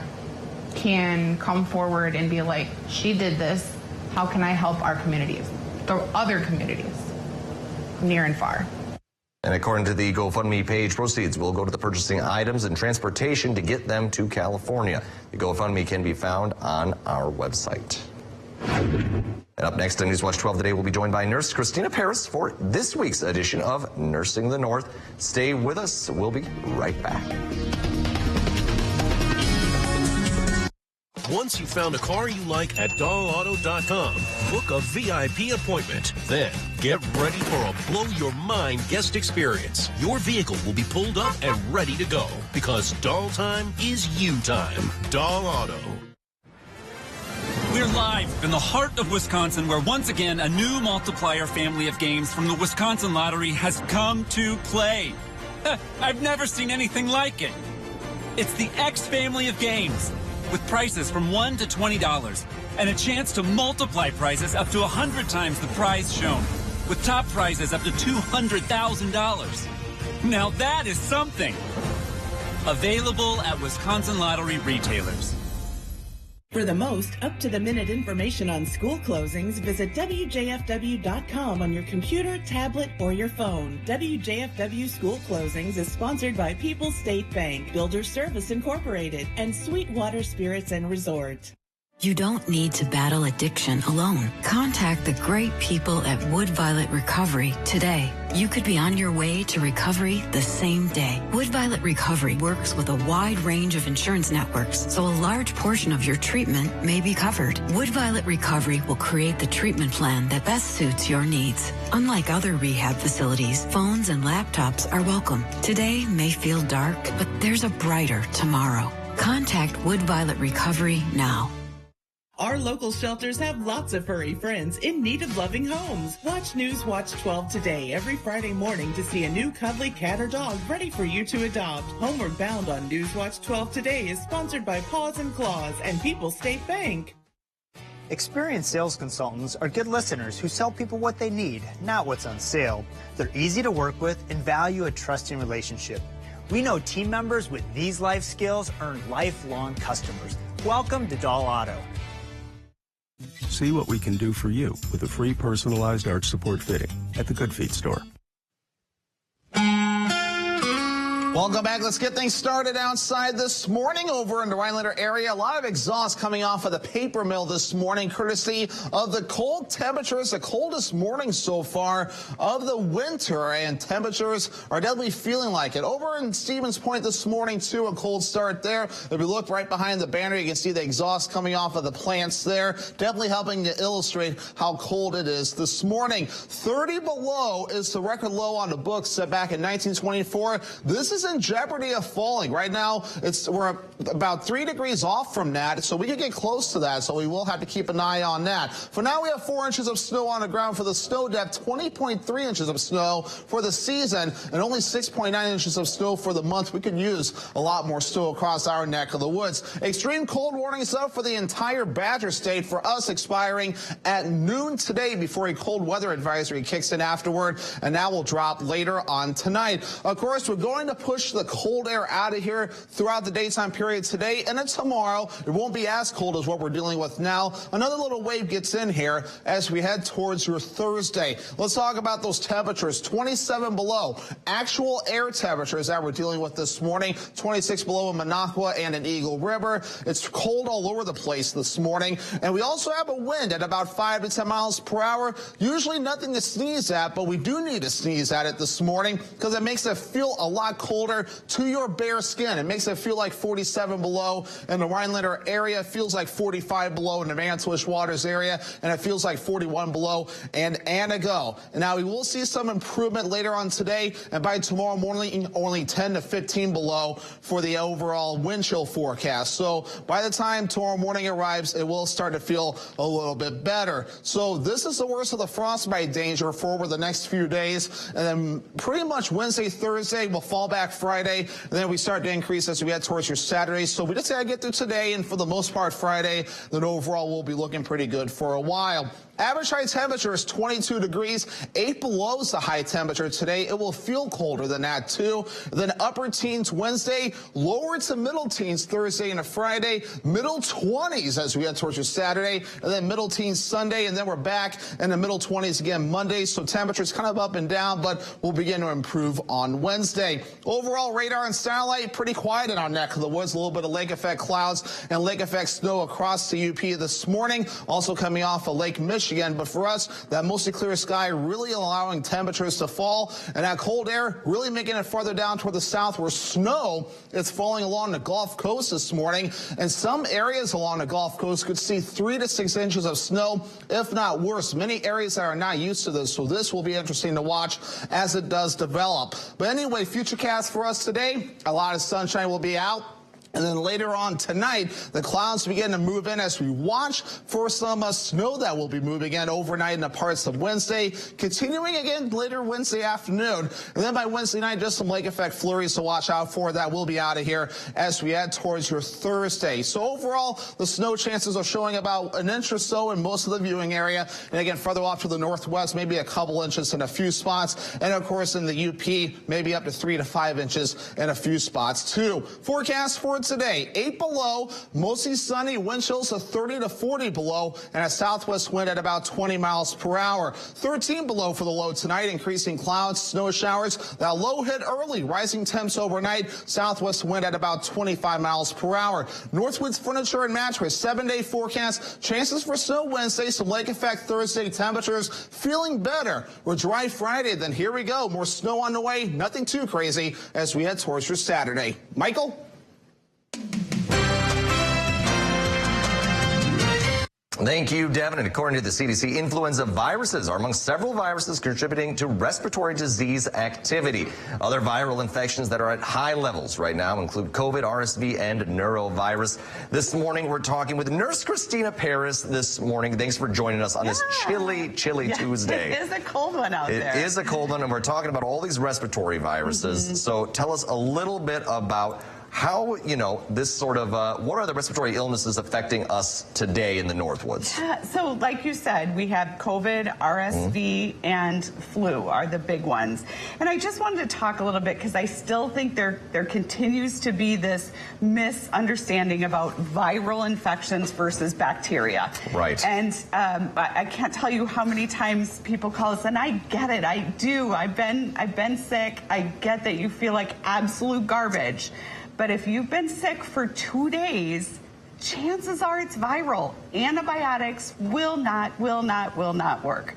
can come forward and be like, she did this, how can I help our communities, the other communities, near and far. And according to the GoFundMe page, proceeds will go to the purchasing items and transportation to get them to California. The GoFundMe can be found on our website. And up next on Newswatch 12 today, we'll be joined by nurse Christina Paris for this week's edition of Nursing the North. Stay with us. We'll be right back. Once you've found a car you like at dollauto.com, book a VIP appointment. Then get ready for a blow-your-mind guest experience. Your vehicle will be pulled up and ready to go because Doll time is you time. Doll Auto. We're live in the heart of Wisconsin, where once again a new multiplier family of games from the Wisconsin Lottery has come to play. I've never seen anything like it. It's the X family of games, with prices from $1 to $20 and a chance to multiply prizes up to 100 times the prize shown, with top prizes up to $200,000. Now that is something. Available at Wisconsin Lottery retailers. For the most up-to-the-minute information on school closings, visit WJFW.com on your computer, tablet, or your phone. WJFW School Closings is sponsored by People's State Bank, Builder Service Incorporated, and Sweetwater Spirits and Resort. You don't need to battle addiction alone. Contact the great people at Wood Violet Recovery today. You could be on your way to recovery the same day. Wood Violet Recovery works with a wide range of insurance networks, so a large portion of your treatment may be covered. Wood Violet Recovery will create the treatment plan that best suits your needs. Unlike other rehab facilities, phones and laptops are welcome. Today may feel dark, but there's a brighter tomorrow. Contact Wood Violet Recovery now. Our local shelters have lots of furry friends in need of loving homes. Watch Newswatch 12 today every Friday morning to see a new cuddly cat or dog ready for you to adopt. Homeward Bound on Newswatch 12 today is sponsored by Paws and Claws and People's State Bank. Experienced sales consultants are good listeners who sell people what they need, not what's on sale. They're easy to work with and value a trusting relationship. We know team members with these life skills earn lifelong customers. Welcome to Doll Auto. see what we can do for you with a free personalized arch support fitting at the Good Feet store. Welcome back. Let's get things started outside this morning over in the Rhinelander area. A lot of exhaust coming off of the paper mill this morning, courtesy of the cold temperatures, the coldest morning so far of the winter, and temperatures are definitely feeling like it. Over in Stevens Point this morning, too, a cold start there. If you look right behind the banner, you can see the exhaust coming off of the plants there, definitely helping to illustrate how cold it is this morning. 30 below is the record low on the books set back in 1924. This is in jeopardy of falling. Right now, we're about 3 degrees off from that, so we could get close to that, so we will have to keep an eye on that. For now, we have 4 inches of snow on the ground for the snow depth, 20.3 inches of snow for the season, and only 6.9 inches of snow for the month. We could use a lot more snow across our neck of the woods. Extreme cold warnings up for the entire Badger State, for us expiring at noon today before a cold weather advisory kicks in afterward, and that will drop later on tonight. Of course, we're going to push the cold air out of here throughout the daytime period today, and then tomorrow it won't be as cold as what we're dealing with now. Another little wave gets in here as we head towards your Thursday. Let's talk about those temperatures. 27 below. Actual air temperatures that we're dealing with this morning. 26 below in Minocqua and in Eagle River. It's cold all over the place this morning, and we also have a wind at about 5 to 10 miles per hour. Usually nothing to sneeze at, but we do need to sneeze at it this morning because it makes it feel a lot colder to your bare skin. It makes it feel like 47 below in the Rhinelander area. It feels like 45 below in the Manitowish Waters area, and it feels like 41 below in Anago. And now we will see some improvement later on today, and by tomorrow morning, only 10 to 15 below for the overall wind chill forecast. So by the time tomorrow morning arrives, it will start to feel a little bit better. So this is the worst of the frostbite danger for over the next few days, and then pretty much Wednesday, Thursday will fall back Friday, and then we start to increase as we head towards your Saturday. So we just got to get through today, and for the most part Friday, then overall we'll be looking pretty good for a while. Average high temperature is 22 degrees. 8 below is the high temperature today. It will feel colder than that, too. Then upper teens Wednesday, lower to middle teens Thursday and Friday, middle 20s as we head towards your Saturday, and then middle teens Sunday, and then we're back in the middle 20s again Monday. So temperatures kind of up and down, but we'll begin to improve on Wednesday. Overall, radar and satellite pretty quiet in our neck of the woods. A little bit of lake effect clouds and lake effect snow across the UP this morning. Also coming off of Lake Michigan. But for us, that mostly clear sky really allowing temperatures to fall, and that cold air really making it farther down toward the south, where snow is falling along the Gulf Coast this morning. And some areas along the Gulf Coast could see 3 to 6 inches of snow, if not worse. Many areas that are not used to this, so this will be interesting to watch as it does develop. But anyway, futurecast for us today, a lot of sunshine will be out. And then later on tonight, the clouds begin to move in as we watch for some snow that will be moving in overnight in the parts of Wednesday, continuing again later Wednesday afternoon. And then by Wednesday night, just some lake effect flurries to watch out for. That will be out of here as we head towards your Thursday. So overall, the snow chances are showing about an inch or so in most of the viewing area. And again, further off to the northwest, maybe a couple inches in a few spots. And of course, in the UP, maybe up to 3 to 5 inches in a few spots too. Forecast for today, 8 below, mostly sunny, wind chills of 30 to 40 below, and a southwest wind at about 20 miles per hour. 13 below for the low tonight, increasing clouds, snow showers. That low hit early, rising temps overnight, southwest wind at about 25 miles per hour. Northwoods Furniture and Mattress, 7-day forecast, chances for snow Wednesday, some lake effect Thursday, temperatures feeling better. We're dry Friday, then here we go, more snow on the way, nothing too crazy as we head towards your Saturday. Michael? Thank you, Devin. And according to the CDC, influenza viruses are among several viruses contributing to respiratory disease activity. Other viral infections that are at high levels right now include COVID, RSV, and norovirus. This morning, we're talking with Nurse Christina Paris this morning. Thanks for joining us on this chilly Tuesday. It is a cold one out there. It is a cold one, and we're talking about all these respiratory viruses. So tell us a little bit about how, this sort of, what are the respiratory illnesses affecting us today in the Northwoods? So like you said, we have COVID, RSV, and flu are the big ones. And I just wanted to talk a little bit because I still think there continues to be this misunderstanding about viral infections versus bacteria. Right. And I can't tell you how many times people call us, and I get it, I do. I've been sick. I get that you feel like absolute garbage. But if you've been sick for 2 days, chances are it's viral. Antibiotics will not work.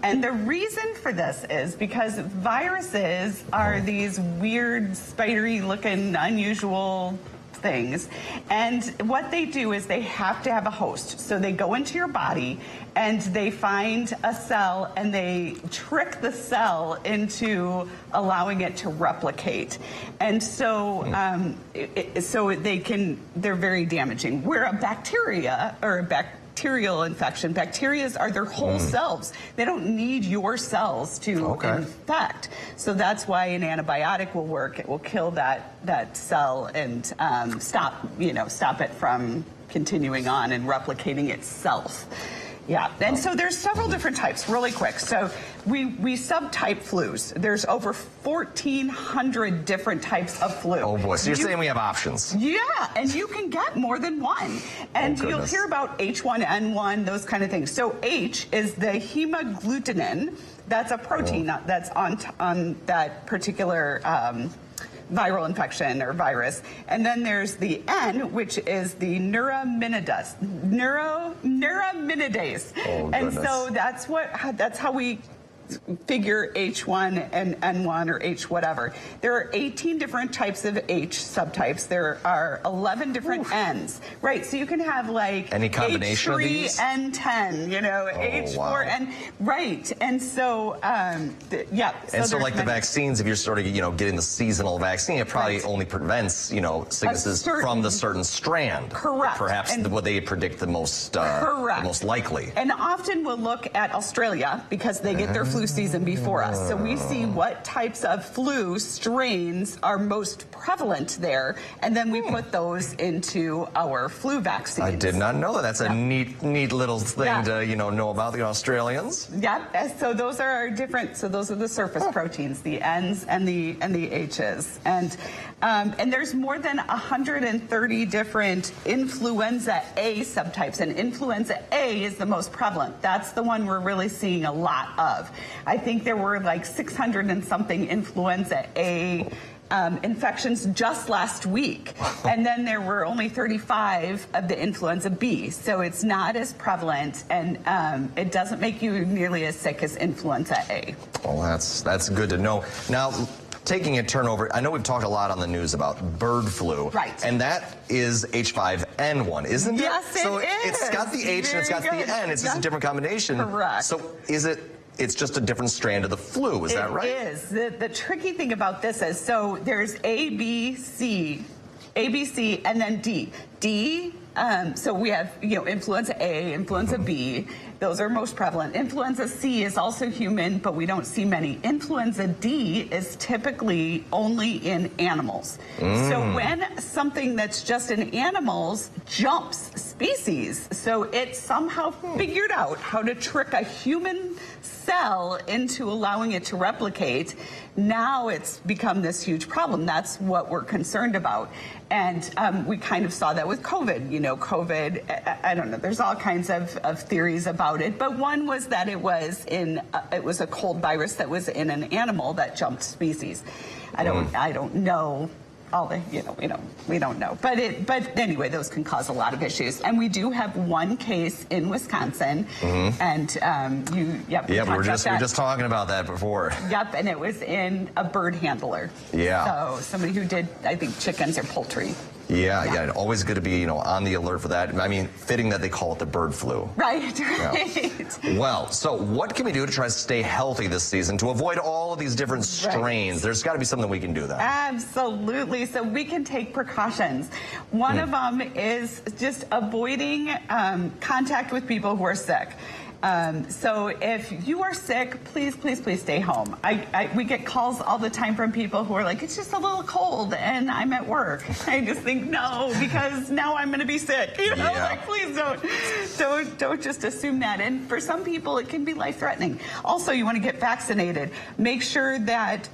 And the reason for this is because viruses are these weird, spidery looking, unusual things. And what they do is they have to have a host. So they go into your body and they find a cell and they trick the cell into allowing it to replicate. And so they're very damaging. Where a bacteria or a bacterial infection, bacteria are their whole cells. They don't need your cells to infect. So that's why an antibiotic will work. It will kill that cell and stop it from continuing on and replicating itself. Yeah, and so there's several different types, really quick. So we subtype flus. There's over 1,400 different types of flu. Oh boy, so you're saying we have options. Yeah, and you can get more than one. And you'll hear about H1N1, those kind of things. So H is the hemagglutinin. That's a protein that's on that particular viral infection or virus. And then there's the N, which is the neuraminidase. And so that's how we figure H1 and N1 or H whatever. There are 18 different types of H subtypes. There are 11 different N's. Right, so you can have like any combination H3, of these? N10, H4, N, right. And so, yeah. And so like the vaccines, if you're sort of, getting the seasonal vaccine, it probably only prevents, sicknesses from the certain strand. Correct. Perhaps what they predict the most, the most likely. And often we'll look at Australia because they get their flu season before us. So we see what types of flu strains are most prevalent there, and then we put those into our flu vaccines. I did not know that. That's a neat little thing to, know about the Australians. Yeah, so those are our different, so those are the surface proteins, the N's and the H's. And there's more than 130 different influenza A subtypes, and influenza A is the most prevalent. That's the one we're really seeing a lot of. I think there were like 600 and something influenza A infections just last week. And then there were only 35 of the influenza B. So it's not as prevalent, and it doesn't make you nearly as sick as influenza A. Well, that's good to know. Now, taking a turn over, I know we've talked a lot on the news about bird flu. Right. And that is H5N1, isn't it? Yes, it so is. It's got the H and it's got the N. It's just a different combination. Correct. So it's just a different strand of the flu, is that right? It is. The tricky thing about this is, so there's A, B, C, and then D. D, so we have, influenza A, influenza B. Those are most prevalent. Influenza C is also human, but we don't see many. Influenza D is typically only in animals. So when something that's just in animals jumps species, so it somehow figured out how to trick a human cell into allowing it to replicate. Now it's become this huge problem. That's what we're concerned about. And we kind of saw that with COVID. COVID, I don't know, there's all kinds of theories about it. But one was that it was a cold virus that was in an animal that jumped species. I don't know. All the, we don't know. But anyway, those can cause a lot of issues. And we do have one case in Wisconsin, and we were just talking about that before. Yep, and it was in a bird handler. Yeah. So somebody who did, I think, chickens or poultry. Yeah, always good to be, on the alert for that. I mean, fitting that they call it the bird flu. Right. Yeah. Well, so what can we do to try to stay healthy this season to avoid all of these different strains? There's got to be something we can do that. Absolutely. So we can take precautions. One of them is just avoiding contact with people who are sick. So if you are sick, please, please, please stay home. We get calls all the time from people who are like, it's just a little cold and I'm at work. I just think, no, because now I'm going to be sick. You know, like, please don't just assume that. And for some people, it can be life-threatening. Also, you want to get vaccinated. Make sure that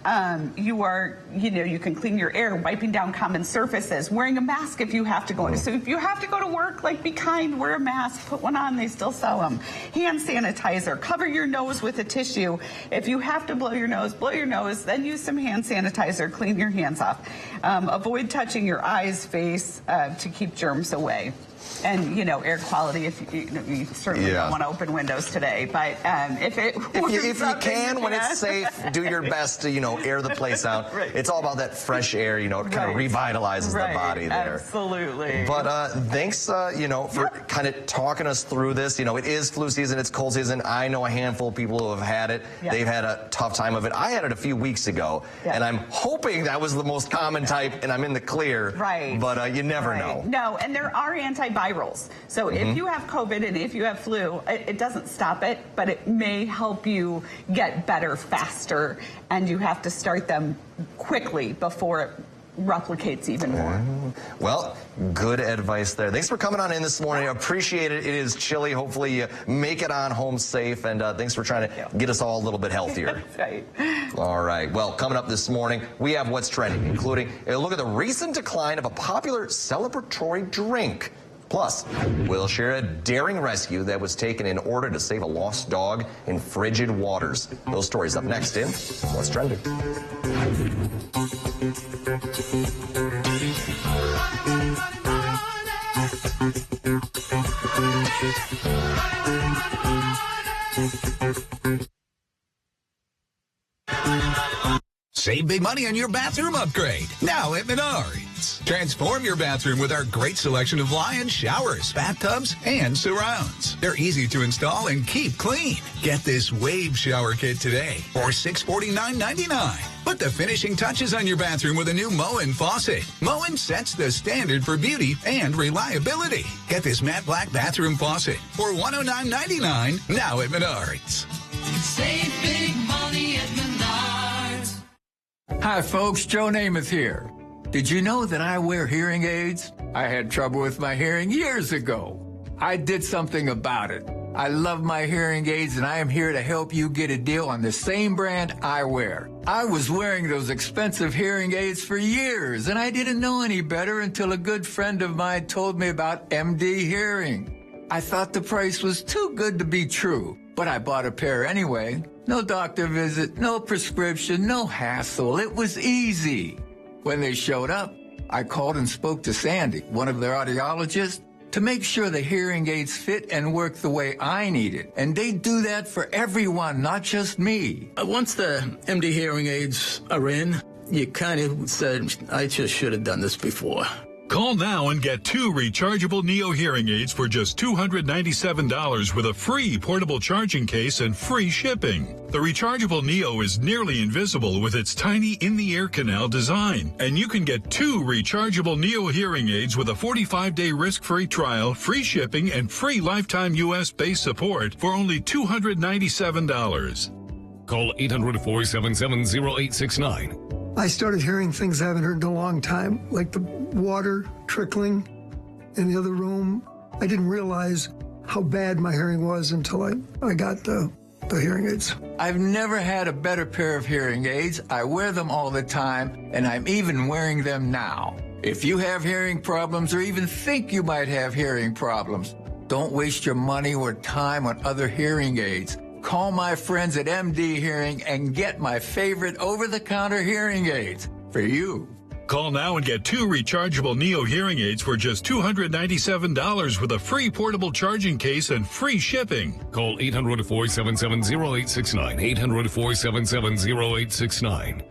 you can clean your air, wiping down common surfaces, wearing a mask if you have to go. So if you have to go to work, like, be kind, wear a mask, put one on. They still sell them. Hand sanitizer. Cover your nose with a tissue. If you have to blow your nose, then use some hand sanitizer. Clean your hands off. Avoid touching your eyes, face to keep germs away. And, air quality, if you certainly don't want to open windows today. But if you can, when it's safe, do your best to, air the place out. Right. It's all about that fresh air, it kind of revitalizes the body there. Absolutely. But thanks, for kind of talking us through this. It is flu season, it's cold season. I know a handful of people who have had it. They've had a tough time of it. I had it a few weeks ago, and I'm hoping that was the most common type, and I'm in the clear. Right. But you never know. No, and there are antivirals. So if you have COVID and if you have flu, it doesn't stop it, but it may help you get better faster, and you have to start them quickly before it replicates even more. Well, good advice there. Thanks for coming on in this morning. I appreciate it. It is chilly. Hopefully you make it on home safe, and thanks for trying to get us all a little bit healthier. That's right. All right. Well, coming up this morning, we have what's trending, including a look at the recent decline of a popular celebratory drink. Plus, we'll share a daring rescue that was taken in order to save a lost dog in frigid waters. Those stories up next in What's Trending. Save big money on your bathroom upgrade now at Menards. Transform your bathroom with our great selection of Lion showers, bathtubs, and surrounds. They're easy to install and keep clean. Get this Wave shower kit today for $649.99. Put the finishing touches on your bathroom with a new Moen faucet. Moen sets the standard for beauty and reliability. Get this matte black bathroom faucet for $109.99 now at Menards. Save big money at Menards. Hi, folks. Joe Namath here. Did you know that I wear hearing aids? I had trouble with my hearing years ago. I did something about it. I love my hearing aids, and I am here to help you get a deal on the same brand I wear. I was wearing those expensive hearing aids for years, and I didn't know any better until a good friend of mine told me about MD Hearing. I thought the price was too good to be true, but I bought a pair anyway. No doctor visit, no prescription, no hassle. It was easy. When they showed up, I called and spoke to Sandy, one of their audiologists, to make sure the hearing aids fit and work the way I need it. And they do that for everyone, not just me. Once the MD hearing aids are in, you kind of said, I just should have done this before. Call now and get 2 rechargeable Neo hearing aids for just $297 with a free portable charging case and free shipping. The rechargeable Neo is nearly invisible with its tiny in-the-air canal design. And you can get 2 rechargeable Neo hearing aids with a 45-day risk-free trial, free shipping, and free lifetime U.S.-based support for only $297. Call 800-477-0869. I started hearing things I haven't heard in a long time, like the water trickling in the other room. I didn't realize how bad my hearing was until I got the hearing aids. I've never had a better pair of hearing aids. I wear them all the time, and I'm even wearing them now. If you have hearing problems or even think you might have hearing problems, don't waste your money or time on other hearing aids. Call my friends at MD Hearing and get my favorite over-the-counter hearing aids for you. Call now and get 2 rechargeable Neo hearing aids for just $297 with a free portable charging case and free shipping. Call 800-477-0869. 800-477-0869.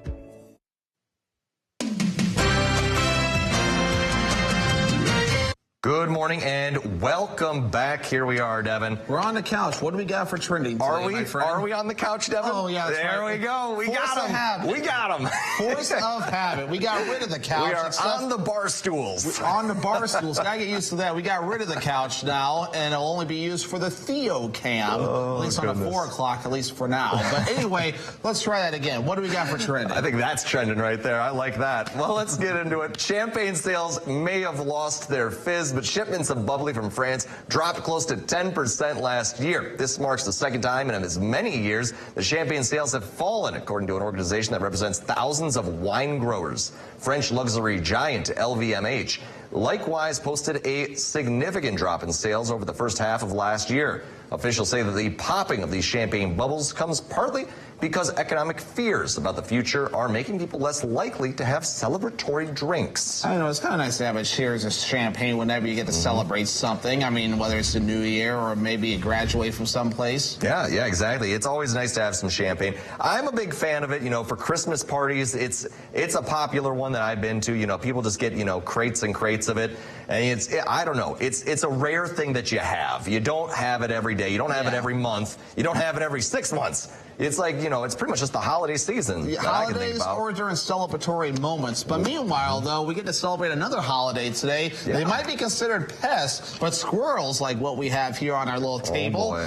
Good morning and welcome back. Here we are, Devin. We're on the couch. What do we got for trending today, my friend? Are we on the couch, Devin? Oh, yeah, that's there right. we go. We got him. We got him. Force of habit. We got rid of the couch. We are on the bar stools. We're on the bar stools. Gotta get used to that. We got rid of the couch now, and it'll only be used for the Theo cam. Oh, at least on goodness. the 4 o'clock, at least for now. But anyway, let's try that again. What do we got for trending? I think that's trending right there. I like that. Well, let's get into it. Champagne sales may have lost their fizz, but shipments of bubbly from France dropped close to 10% last year. This marks the second time in as many years that champagne sales have fallen, according to an organization that represents thousands of wine growers. French luxury giant LVMH likewise posted a significant drop in sales over the first half of last year. Officials say that the popping of these champagne bubbles comes partly because economic fears about the future are making people less likely to have celebratory drinks. I know, it's kind of nice to have a cheers of champagne whenever you get to celebrate something. I mean, whether it's the new year or maybe you graduate from someplace. Yeah, exactly. It's always nice to have some champagne. I'm a big fan of it, for Christmas parties. It's a popular one that I've been to. People just get, crates and crates of it. And I don't know. It's a rare thing that you have. You don't have it every day. You don't have it every month. You don't have it every 6 months. It's like, it's pretty much just the holiday season. Yeah, holidays or during celebratory moments. But meanwhile, though, we get to celebrate another holiday today. Yeah. They might be considered pests, but squirrels, like what we have here on our little table,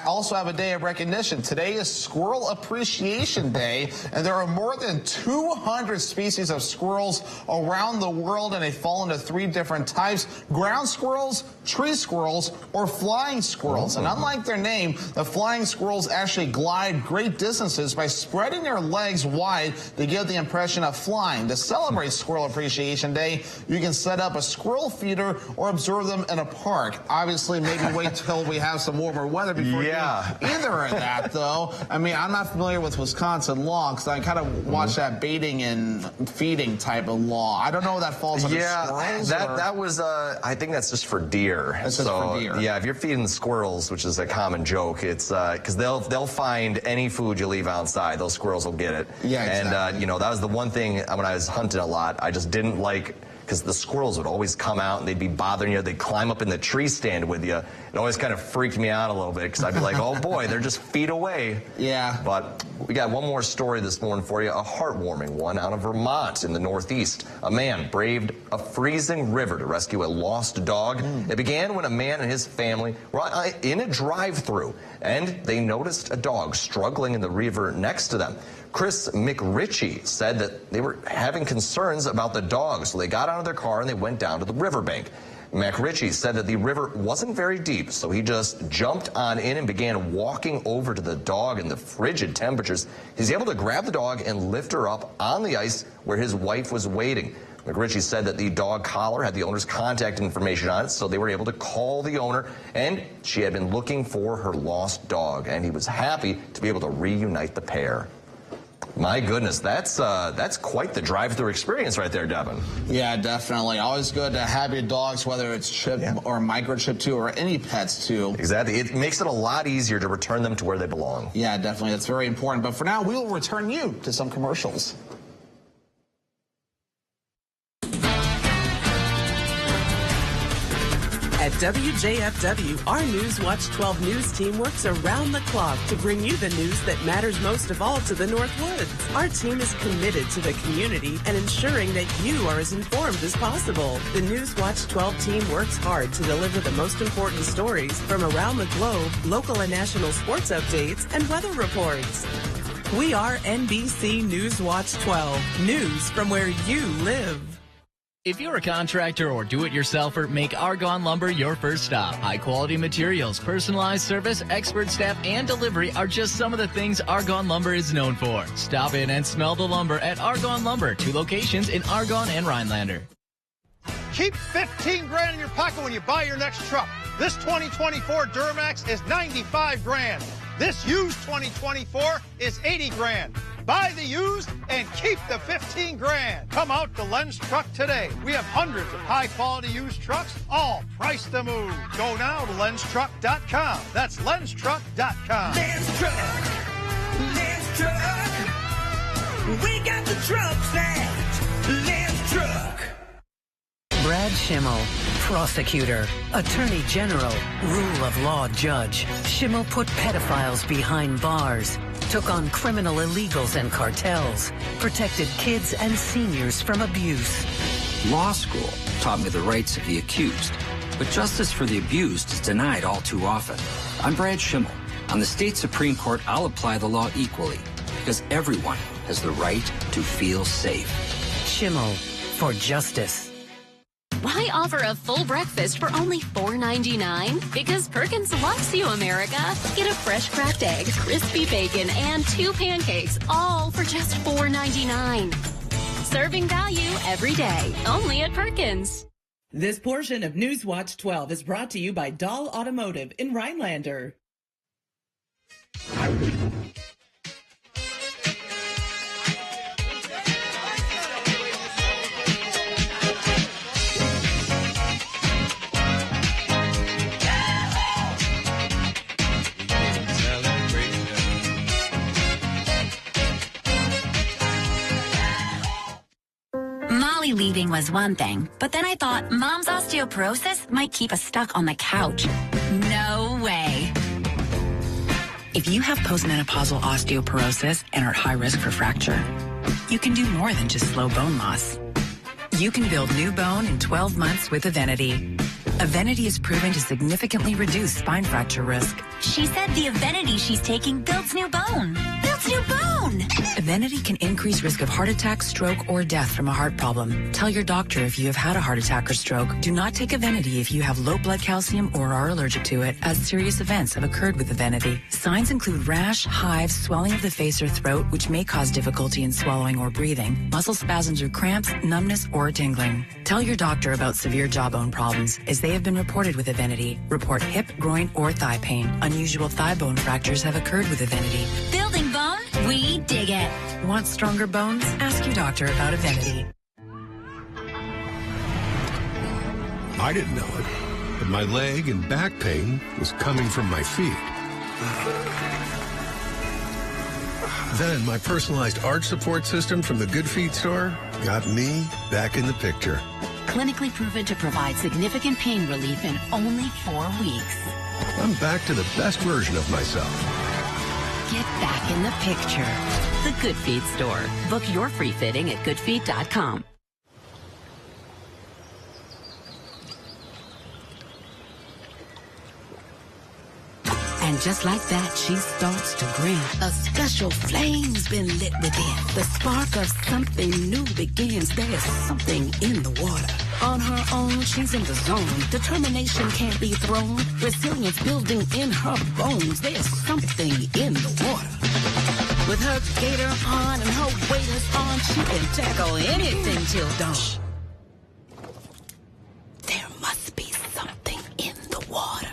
also have a day of recognition. Today is Squirrel Appreciation Day, and there are more than 200 species of squirrels around the world, and they fall into 3 different types: ground squirrels, tree squirrels, or flying squirrels. And unlike their name, the flying squirrels actually glide great distances by spreading their legs wide to give the impression of flying. To celebrate Squirrel Appreciation Day, you can set up a squirrel feeder or observe them in a park. Obviously, maybe wait till we have some warmer weather before you do either of that, though. I mean, I'm not familiar with Wisconsin law because I kind of watch that baiting and feeding type of law. I don't know if that falls under squirrels. That was, I think that's just for deer. That's just for deer. Yeah, if you're feeding squirrels, which is a common joke, it's because they'll find any food you leave outside, those squirrels will get it. Yeah, exactly. And, that was the one thing when I was hunting a lot, I just didn't like, because the squirrels would always come out and they'd be bothering you. They'd climb up in the tree stand with you. It always kind of freaked me out a little bit because I'd be like, oh boy, they're just feet away. Yeah. But we got one more story this morning for you, a heartwarming one out of Vermont in the Northeast. A man braved a freezing river to rescue a lost dog. It began when a man and his family were in a drive-thru and they noticed a dog struggling in the river next to them. Chris McRitchie said that they were having concerns about the dog, so they got out of their car and they went down to the riverbank. McRitchie said that the river wasn't very deep, so he just jumped on in and began walking over to the dog in the frigid temperatures. He's able to grab the dog and lift her up on the ice where his wife was waiting. McRitchie said that the dog collar had the owner's contact information on it, so they were able to call the owner, and she had been looking for her lost dog, and he was happy to be able to reunite the pair. My goodness, that's quite the drive-through experience right there, Devin. Yeah, definitely. Always good to have your dogs, whether it's chip or microchip too, or any pets too. Exactly. It makes it a lot easier to return them to where they belong. Yeah, definitely. That's very important. But for now, we will return you to some commercials. At WJFW, our Newswatch 12 News team works around the clock to bring you the news that matters most of all to the North Woods. Our team is committed to the community and ensuring that you are as informed as possible. The Newswatch 12 team works hard to deliver the most important stories from around the globe, local and national sports updates, and weather reports. We are NBC Newswatch 12, news from where you live. If you're a contractor or do-it-yourselfer, make Argonne Lumber your first stop. High-quality materials, personalized service, expert staff, and delivery are just some of the things Argonne Lumber is known for. Stop in and smell the lumber at Argonne Lumber, 2 locations in Argonne and Rhinelander. Keep 15 grand in your pocket when you buy your next truck. This 2024 Duramax is 95 grand. This used 2024 is 80 grand. Buy the used and keep the 15 grand. Come out to Len's Truck today. We have hundreds of high-quality used trucks, all priced to move. Go now to lenstruck.com. That's lenstruck.com. Len's Truck. Len's Truck. We got the trucks that Len's Truck. Brad Schimmel, prosecutor, attorney general, rule of law judge. Schimmel put pedophiles behind bars, took on criminal illegals and cartels, protected kids and seniors from abuse. Law school taught me the rights of the accused, but justice for the abused is denied all too often. I'm Brad Schimmel. On the state Supreme Court, I'll apply the law equally, because everyone has the right to feel safe. Schimmel, for justice. Why offer a full breakfast for only $4.99? Because Perkins loves you, America. Get a fresh cracked egg, crispy bacon, and 2 pancakes, all for just $4.99. Serving value every day, only at Perkins. This portion of Newswatch 12 is brought to you by Dahl Automotive in Rhinelander. Molly leaving was one thing, but then I thought Mom's osteoporosis might keep us stuck on the couch. No way. If you have postmenopausal osteoporosis and are at high risk for fracture, you can do more than just slow bone loss. You can build new bone in 12 months with Evenity. Evenity is proven to significantly reduce spine fracture risk. She said the Evenity she's taking builds new bone. Builds new bone! Evenity can increase risk of heart attack, stroke, or death from a heart problem. Tell your doctor if you have had a heart attack or stroke. Do not take Evenity if you have low blood calcium or are allergic to it, as serious events have occurred with Evenity. Signs include rash, hives, swelling of the face or throat, which may cause difficulty in swallowing or breathing, muscle spasms or cramps, numbness, or tingling. Tell your doctor about severe jawbone problems, as they have been reported with Evenity. Report hip, groin, or thigh pain. Unusual thigh bone fractures have occurred with Evenity. Building bone? We dig it. Want stronger bones? Ask your doctor about Evenity. I didn't know it, but my leg and back pain was coming from my feet. Then my personalized arch support system from the Good Feet store got me back in the picture. Clinically proven to provide significant pain relief in only 4 weeks. I'm back to the best version of myself. Get back in the picture. The Good Feet store. Book your free fitting at goodfeet.com. And just like that, she starts to grin. A special flame's been lit within. The spark of something new begins. There's something in the water. On her own, she's in the zone. Determination can't be thrown. Resilience building in her bones. There's something in the water. With her gator on and her waders on, she can tackle anything till dawn. There must be something in the water.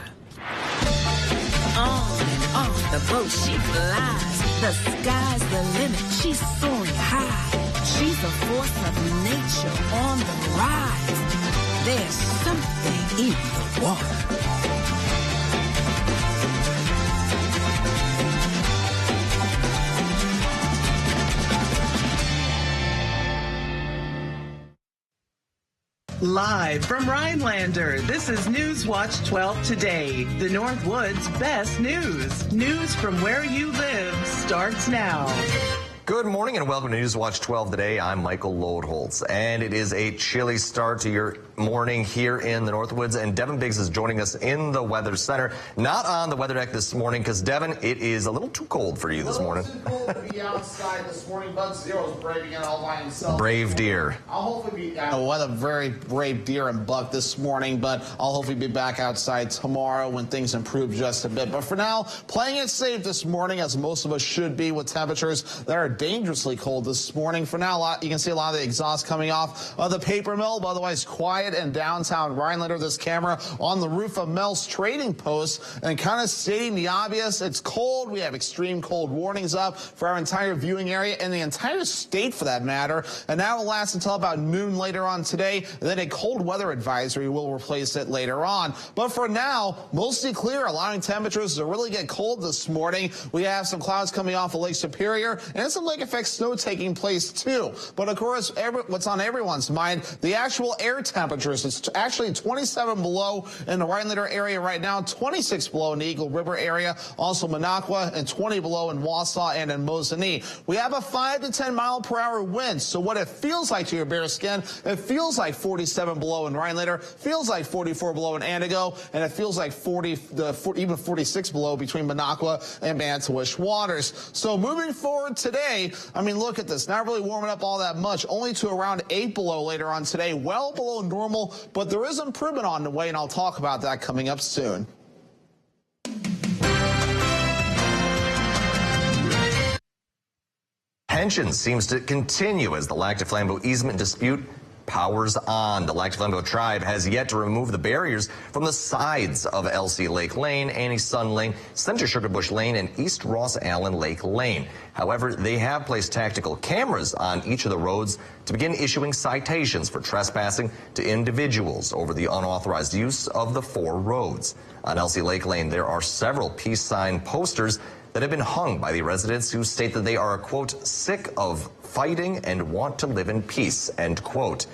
On and on the boat she flies. The sky's the limit. She's soaring high. She's a force of nature on the rise. There's something in the water. Live from Rhinelander, this is Newswatch 12 Today, the Northwoods' best news. News from where you live starts now. Good morning and welcome to Newswatch 12 Today. I'm Michael Lodeholtz, and it is a chilly start to your morning here in the Northwoods, and Devin Biggs is joining us in the Weather Center. Not on the weather deck this morning because, Devin, it is a little too cold for you this morning. Too cold to be outside this morning. Bud Zero's braving it all by himself. Brave deer. I'll hopefully be what a very brave deer and buck this morning, but I'll hopefully be back outside tomorrow when things improve just a bit. But for now, playing it safe this morning, as most of us should be, with temperatures that are dangerously cold this morning. For now, you can see a lot of the exhaust coming off of the paper mill, but otherwise quiet in downtown Rhinelander. This camera on the roof of Mel's trading post and kind of stating the obvious. It's cold. We have extreme cold warnings up for our entire viewing area and the entire state for that matter. And that will last until about noon later on today. And then a cold weather advisory will replace it later on. But for now, mostly clear, allowing temperatures to really get cold this morning. We have some clouds coming off of Lake Superior, and it's some lake effect snow taking place too. But of course, what's on everyone's mind, the actual air temperatures. It's actually 27 below in the Rhine Leader area right now, 26 below in the Eagle River area, also Minocqua, and 20 below in Wausau and in Mosinee. We have a 5 to 10 mile per hour wind, so what it feels like to your bare skin, it feels like 47 below in Rhine Leader, feels like 44 below in Antigo, and it feels like even 46 below between Minocqua and Manitowish waters. So moving forward today, I mean, look at this, not really warming up all that much, only to around 8 below later on today, well below normal, but there is improvement on the way, and I'll talk about that coming up soon. Tension seems to continue as the Lac du Flambeau easement dispute powers on. The Lac du Flambeau tribe has yet to remove the barriers from the sides of LC Lake Lane, Annie Sun Lane, Center Sugar Bush Lane, and East Ross Allen Lake Lane. However, they have placed tactical cameras on each of the roads to begin issuing citations for trespassing to individuals over the unauthorized use of the 4 roads. On LC Lake Lane, there are several peace sign posters that have been hung by the residents who state that they are, quote, sick of fighting and want to live in peace, end quote.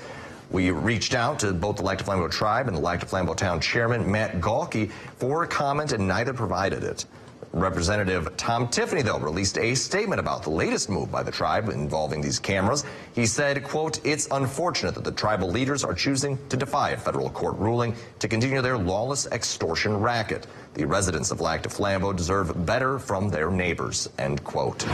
We reached out to both the Lac du Flambeau tribe and the Lac du Flambeau town chairman, Matt Galkey, for a comment, and neither provided it. Representative Tom Tiffany, though, released a statement about the latest move by the tribe involving these cameras. He said, quote, it's unfortunate that the tribal leaders are choosing to defy a federal court ruling to continue their lawless extortion racket. The residents of Lac du Flambeau deserve better from their neighbors, end quote.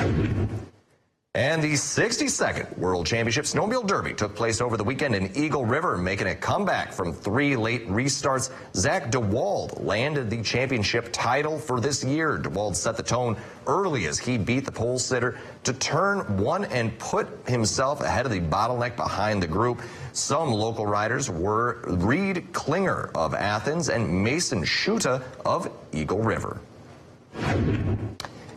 And the 62nd World Championship Snowmobile Derby took place over the weekend in Eagle River, making a comeback from 3 late restarts. Zach DeWald landed the championship title for this year. DeWald set the tone early as he beat the pole sitter to turn 1 and put himself ahead of the bottleneck behind the group. Some local riders were Reed Klinger of Athens and Mason Schuta of Eagle River.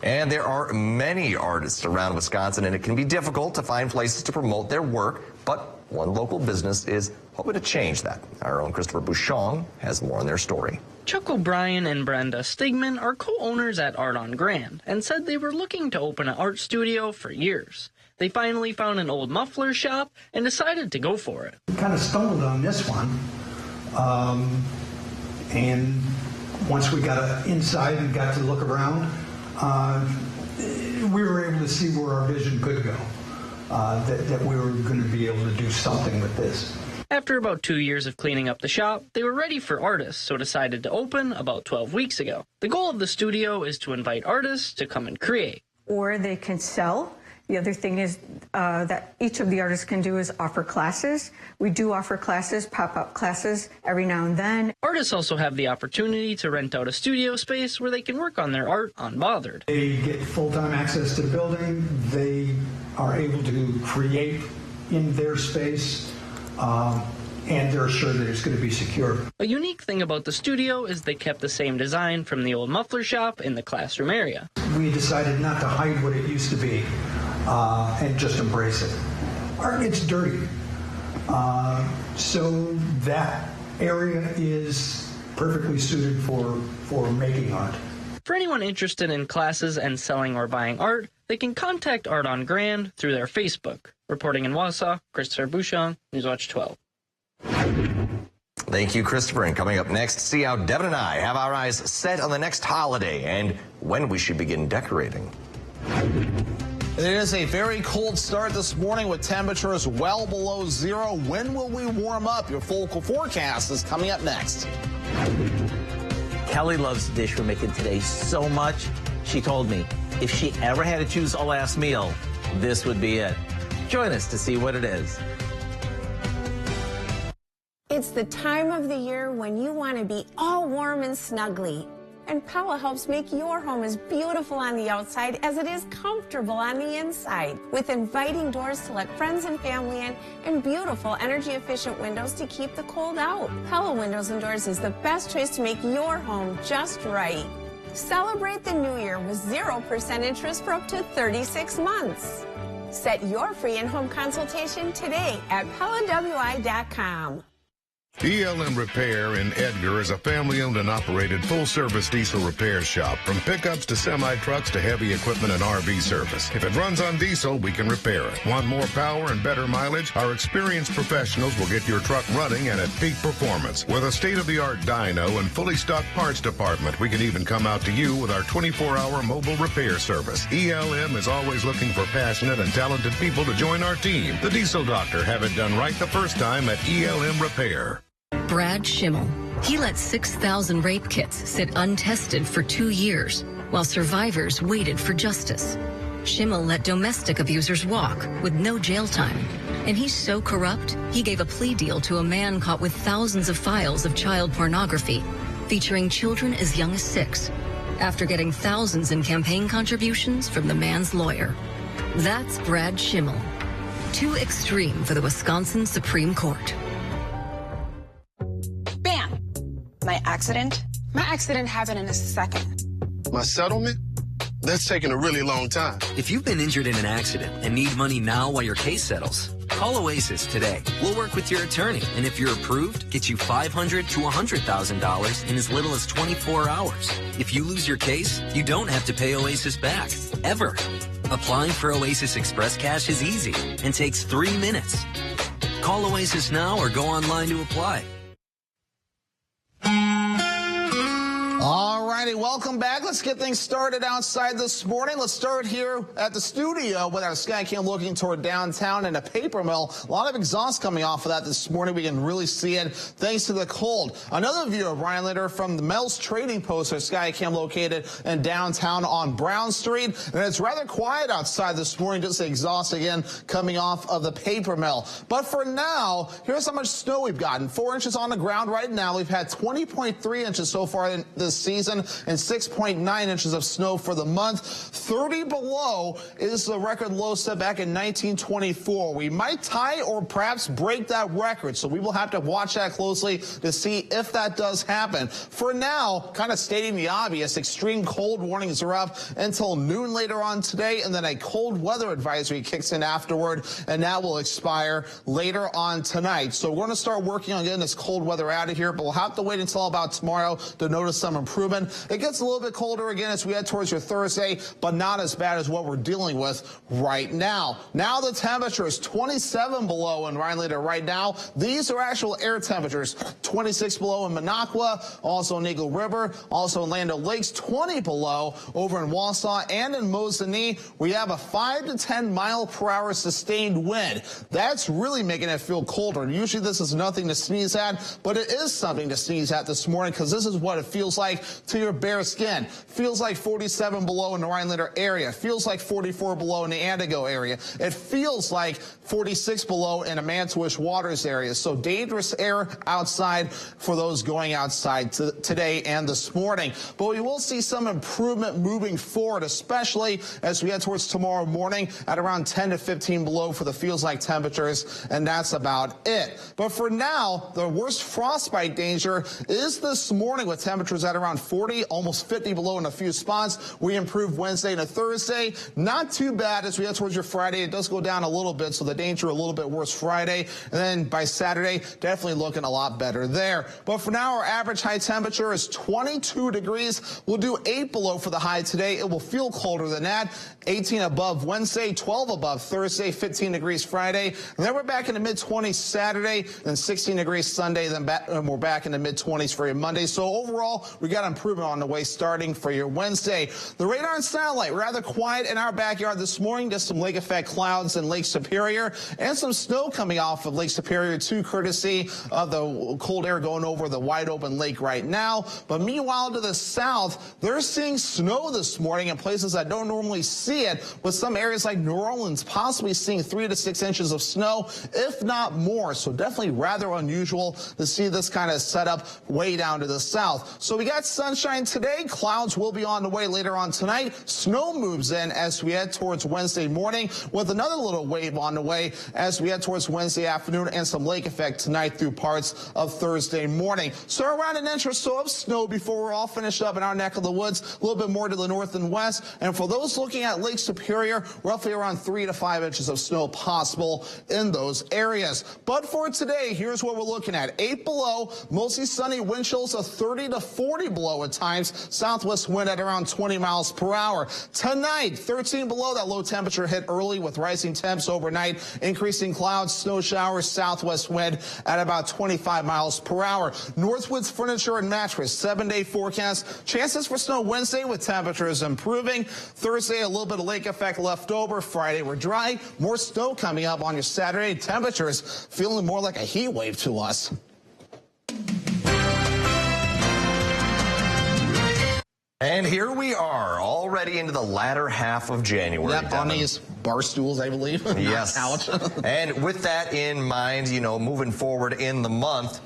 And there are many artists around Wisconsin, and it can be difficult to find places to promote their work, but one local business is hoping to change that. Our own Christopher Bouchon has more on their story. Chuck O'Brien and Brenda Stigman are co-owners at Art on Grand and said they were looking to open an art studio for years. They finally found an old muffler shop and decided to go for it. We kind of stumbled on this one, and once we got inside and got to look around, we were able to see where our vision could go, that we were going to be able to do something with this. After about 2 years of cleaning up the shop, they were ready for artists, so decided to open about 12 weeks ago. The goal of the studio is to invite artists to come and create. Or they can sell. The other thing is that each of the artists can do is offer classes. We do offer classes, pop-up classes, every now and then. Artists also have the opportunity to rent out a studio space where they can work on their art unbothered. They get full-time access to the building. They are able to create in their space, and they're assured that it's going to be secure. A unique thing about the studio is they kept the same design from the old muffler shop in the classroom area. We decided not to hide what it used to be. And just embrace it. Art gets dirty, so that area is perfectly suited for making art. For anyone interested in classes and selling or buying art, they can contact Art on Grand through their Facebook. Reporting in Wausau, Christopher Bouchon, Newswatch 12. Thank you, Christopher. And coming up next, see how Devin and I have our eyes set on the next holiday and when we should begin decorating. It is a very cold start this morning with temperatures well below zero. When will we warm up? Your full forecast is coming up next. Kelly loves the dish we're making today so much, she told me if she ever had to choose a last meal, this would be it. Join us to see what it is. It's the time of the year when you want to be all warm and snuggly. And Pella helps make your home as beautiful on the outside as it is comfortable on the inside. With inviting doors to let friends and family in and beautiful energy-efficient windows to keep the cold out. Pella Windows and Doors is the best choice to make your home just right. Celebrate the new year with 0% interest for up to 36 months. Set your free in-home consultation today at PellaWI.com. ELM Repair in Edgar is a family-owned and operated full-service diesel repair shop. From pickups to semi-trucks to heavy equipment and RV service. If it runs on diesel, we can repair it. Want more power and better mileage? Our experienced professionals will get your truck running and at peak performance. With a state-of-the-art dyno and fully stocked parts department, we can even come out to you with our 24-hour mobile repair service. ELM is always looking for passionate and talented people to join our team. The Diesel Doctor have it done right the first time at ELM Repair. Brad Schimmel. He let 6,000 rape kits sit untested for 2 years while survivors waited for justice. Schimmel let domestic abusers walk with no jail time. And he's so corrupt, he gave a plea deal to a man caught with thousands of files of child pornography featuring children as young as 6 after getting thousands in campaign contributions from the man's lawyer. That's Brad Schimmel. Too extreme for the Wisconsin Supreme Court. My accident? My accident happened in a second. My settlement? That's taking a really long time. If you've been injured in an accident and need money now while your case settles, call Oasis today. We'll work with your attorney, and if you're approved, get you $500,000 to $100,000 in as little as 24 hours. If you lose your case, you don't have to pay Oasis back, ever. Applying for Oasis Express Cash is easy and takes 3 minutes. Call Oasis now or go online to apply. All righty, welcome back. Let's get things started outside this morning. Let's start here at the studio with our Skycam looking toward downtown and a paper mill. A lot of exhaust coming off of that this morning. We can really see it thanks to the cold. Another view of Rhinelander from the Mel's Trading Post, our Skycam located in downtown on Brown Street. And it's rather quiet outside this morning, just the exhaust again coming off of the paper mill. But for now, here's how much snow we've gotten. 4 inches on the ground right now. We've had 20.3 inches so far in this season and 6.9 inches of snow for the month. 30 below is the record low set back in 1924. We might tie or perhaps break that record, so we will have to watch that closely to see if that does happen. For now, kind of stating the obvious, extreme cold warnings are up until noon later on today, and then a cold weather advisory kicks in afterward, and that will expire later on tonight. So we're going to start working on getting this cold weather out of here, but we'll have to wait until about tomorrow to notice some improvement. It gets a little bit colder again as we head towards your Thursday, but not as bad as what we're dealing with right now. Now the temperature is 27 below in Rhinelander right now. These are actual air temperatures. 26 below in Minocqua, also in Eagle River, also in Land O'Lakes, 20 below over in Wausau and in Mosinee. We have a 5 to 10 mile per hour sustained wind. That's really making it feel colder. Usually this is nothing to sneeze at, but it is something to sneeze at this morning because this is what it feels like to your bare skin. Feels like 47 below in the Rhinelander area. Feels like 44 below in the Antigo area. It feels like 46 below in the Mantuish Waters area. So dangerous air outside for those going outside today and this morning. But we will see some improvement moving forward, especially as we head towards tomorrow morning at around 10 to 15 below for the feels like temperatures, and that's about it. But for now, the worst frostbite danger is this morning with temperatures at around 40, almost 50 below in a few spots. We improve Wednesday and Thursday. Not too bad as we head towards your Friday. It does go down a little bit, so the danger a little bit worse Friday. And then by Saturday, definitely looking a lot better there. But for now, our average high temperature is 22 degrees. We'll do 8 below for the high today. It will feel colder than that. 18 above Wednesday, 12 above Thursday, 15 degrees Friday. And then we're back in the mid-20s Saturday, then 16 degrees Sunday, then we're back in the mid-20s for your Monday. So overall, we got improvement on the way starting for your Wednesday. The radar and satellite rather quiet in our backyard this morning. Just some lake effect clouds in Lake Superior and some snow coming off of Lake Superior too, courtesy of the cold air going over the wide open lake right now. But meanwhile to the south, they're seeing snow this morning in places that don't normally see it, with some areas like New Orleans possibly seeing 3 to 6 inches of snow, if not more. So definitely rather unusual to see this kind of setup way down to the south. So we got sunshine sunshine today. Clouds will be on the way later on tonight. Snow moves in as we head towards Wednesday morning, with another little wave on the way as we head towards Wednesday afternoon, and some lake effect tonight through parts of Thursday morning. So around an inch or so of snow before we're all finished up in our neck of the woods, a little bit more to the north and west. And for those looking at Lake Superior, roughly around 3 to 5 inches of snow possible in those areas. But for today, here's what we're looking at. 8 below, mostly sunny, wind chills of 30 to 40 below at times. Southwest wind at around 20 miles per hour. Tonight, 13 below, that low temperature hit early with rising temps overnight. Increasing clouds, snow showers, southwest wind at about 25 miles per hour. Northwoods Furniture and Mattress, 7-day forecast. Chances for snow Wednesday with temperatures improving. Thursday, a little bit of lake effect left over. Friday, we're dry. More snow coming up on your Saturday. Temperatures feeling more like a heat wave to us. And here we are, already into the latter half of January. Yep, on these bar stools, I believe. Yes. And with that in mind, you know, moving forward in the month,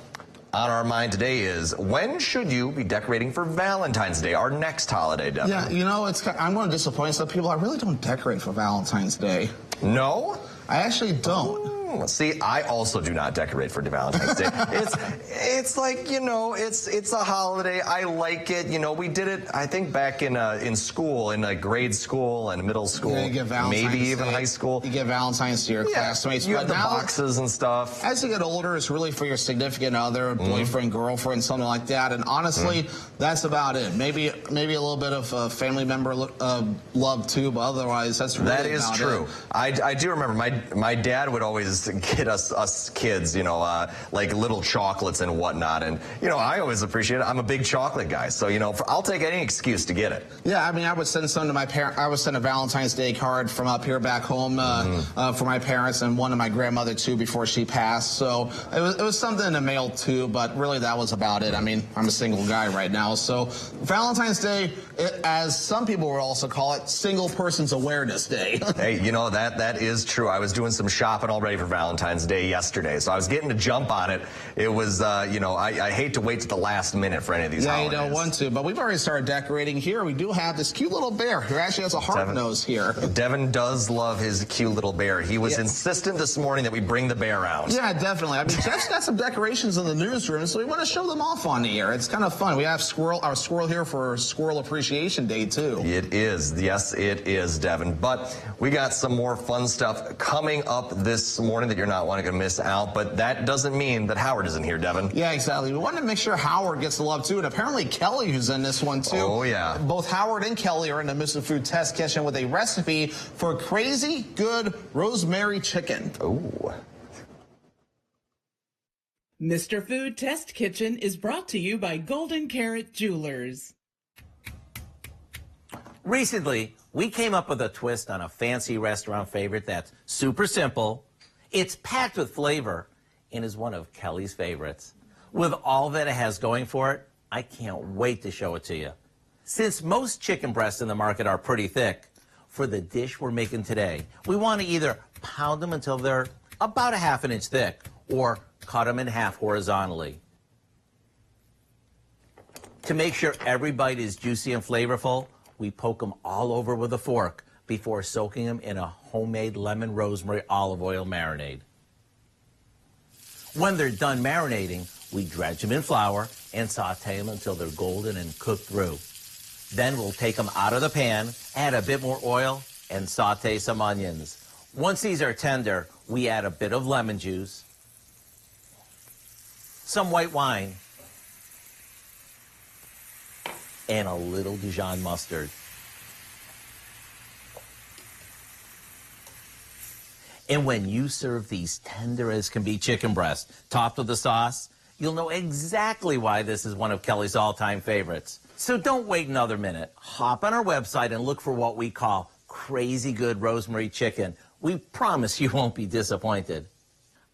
on our mind today is, when should you be decorating for Valentine's Day, our next holiday, Devin? Yeah, you know, I'm going to disappoint some people. I really don't decorate for Valentine's Day. No? I actually don't. See, I also do not decorate for Valentine's Day. It's like, you know, it's a holiday. I like it. You know, we did it, I think, back in school, in grade school and middle school, you get Valentine's maybe even Day. high school. You get Valentine's to your classmates. You but have the now, boxes and stuff. As you get older, it's really for your significant other, boyfriend, girlfriend, something like that. And honestly, that's about it. Maybe a little bit of family member love too, but otherwise, that's really that is about true. it. I do remember my dad would always get us kids, you know, like little chocolates and whatnot. And, you know, I always appreciate it. I'm a big chocolate guy. So, you know, I'll take any excuse to get it. Yeah, I mean, I would send some to my parents. I would send a Valentine's Day card from up here back home for my parents, and one to my grandmother, too, before she passed. So it was something in the mail, too, but really that was about it. I mean, I'm a single guy right now. So Valentine's Day, as some people would also call it, Single Persons Awareness Day. Hey, you know, that is true. I was doing some shopping already for Valentine's Day yesterday, so I was getting to jump on it. It was, you know, I hate to wait to the last minute for any of these holidays. Yeah, you don't want to, but we've already started decorating here. We do have this cute little bear who actually has a heart nose here. Devin does love his cute little bear. He was insistent this morning that we bring the bear out. Yeah, definitely. I mean, Jeff's got some decorations in the newsroom, so we want to show them off on the air. It's kind of fun. We have our squirrel here for Squirrel Appreciation Day, too. It is. Yes, it is, Devin. But we got some more fun stuff coming up this morning that you're not wanting to miss out, but that doesn't mean that Howard isn't here, Devin. Yeah, exactly. We wanted to make sure Howard gets the love, too, and apparently Kelly, who's in this one, too. Oh, yeah. Both Howard and Kelly are in the Mr. Food Test Kitchen with a recipe for crazy good rosemary chicken. Ooh. Mr. Food Test Kitchen is brought to you by Golden Carrot Jewelers. Recently, we came up with a twist on a fancy restaurant favorite that's super simple. It's packed with flavor and is one of Kelly's favorites. With all that it has going for it, I can't wait to show it to you. Since most chicken breasts in the market are pretty thick, for the dish we're making today, we want to either pound them until they're about a ½ inch thick or cut them in half horizontally. To make sure every bite is juicy and flavorful, we poke them all over with a fork before soaking them in a homemade lemon rosemary olive oil marinade. When they're done marinating, we dredge them in flour and saute them until they're golden and cooked through. Then we'll take them out of the pan, add a bit more oil, and saute some onions. Once these are tender, we add a bit of lemon juice, some white wine, and a little Dijon mustard. And when you serve these tender as can be chicken breasts, topped with the sauce, you'll know exactly why this is one of Kelly's all-time favorites. So don't wait another minute. Hop on our website and look for what we call crazy good rosemary chicken. We promise you won't be disappointed.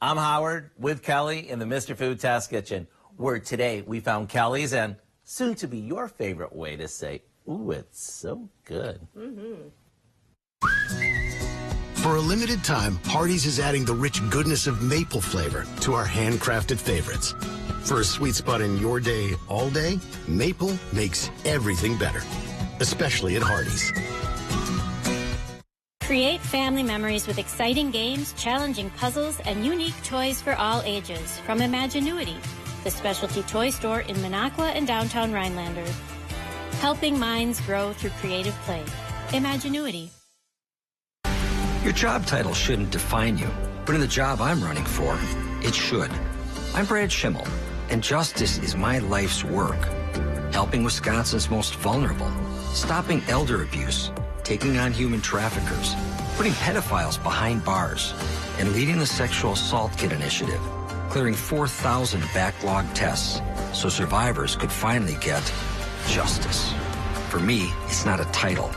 I'm Howard with Kelly in the Mr. Food Test Kitchen, where today we found Kelly's and soon to be your favorite way to say, ooh, it's so good. For a limited time, Hardee's is adding the rich goodness of maple flavor to our handcrafted favorites. For a sweet spot in your day, all day, maple makes everything better, especially at Hardee's. Create family memories with exciting games, challenging puzzles, and unique toys for all ages from Imaginuity, the specialty toy store in Minocqua and downtown Rhinelander. Helping minds grow through creative play. Imaginuity. Your job title shouldn't define you, but in the job I'm running for, it should. I'm Brad Schimmel, and justice is my life's work. Helping Wisconsin's most vulnerable, stopping elder abuse, taking on human traffickers, putting pedophiles behind bars, and leading the Sexual Assault Kit Initiative, clearing 4,000 backlogged tests so survivors could finally get justice. For me, it's not a title.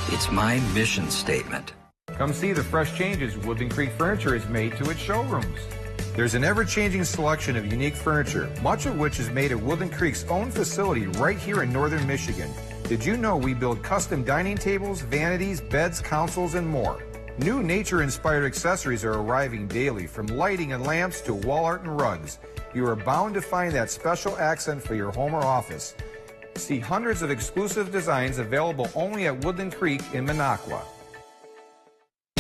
It's my mission statement. Come see the fresh changes Woodland Creek Furniture has made to its showrooms. There's an ever-changing selection of unique furniture, much of which is made at Woodland Creek's own facility right here in northern Michigan. Did you know we build custom dining tables, vanities, beds, consoles, and more? New nature-inspired accessories are arriving daily, from lighting and lamps to wall art and rugs. You are bound to find that special accent for your home or office. See hundreds of exclusive designs available only at Woodland Creek in Minocqua.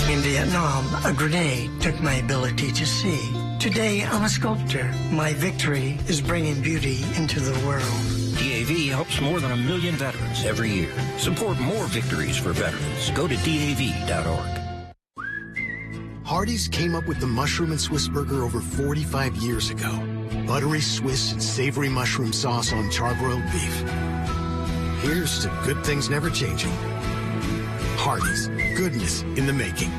In Vietnam, a grenade took my ability to see. Today, I'm a sculptor. My victory is bringing beauty into the world. DAV helps more than 1 million veterans every year. Support more victories for veterans. Go to DAV.org. Hardee's came up with the mushroom and Swiss burger over 45 years ago. Buttery Swiss and savory mushroom sauce on charbroiled beef. Here's to good things never changing. Hardee's, goodness in the making.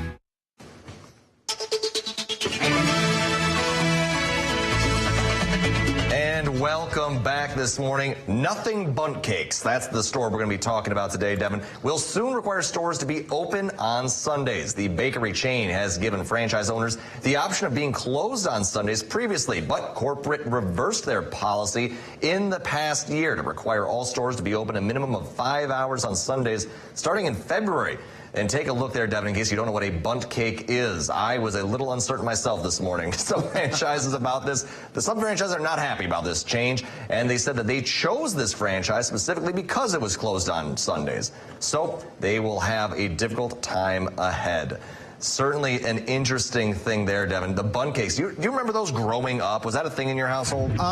And welcome back this morning. Nothing Bundt Cakes. That's the store we're going to be talking about today, Devin. Will soon require stores to be open on Sundays. The bakery chain has given franchise owners the option of being closed on Sundays previously, but corporate reversed their policy in the past year to require all stores to be open a minimum of 5 hours on Sundays starting in February. And take a look there, Devin, in case you don't know what a Bundt cake is. I was a little uncertain myself this morning. Some franchises about this. Some franchises are not happy about this change, and they said that they chose this franchise specifically because it was closed on Sundays. So they will have a difficult time ahead. Certainly an interesting thing there, Devin. The Bundt cakes. Do you remember those growing up? Was that a thing in your household? No?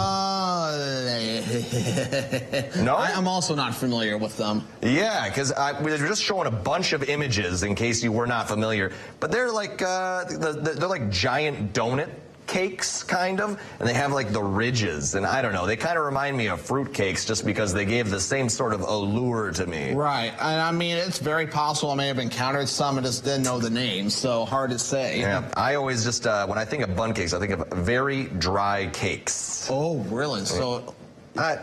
I'm also not familiar with them. Yeah, because we were just showing a bunch of images in case you were not familiar. But they're like they're like giant donut cakes, kind of, and they have like the ridges, and I don't know, they kind of remind me of fruit cakes just because they gave the same sort of allure to me. Right, and I mean, it's very possible I may have encountered some and just didn't know the names, so hard to say. Yeah, I always just, when I think of Bundt cakes, I think of very dry cakes. Oh, really? So...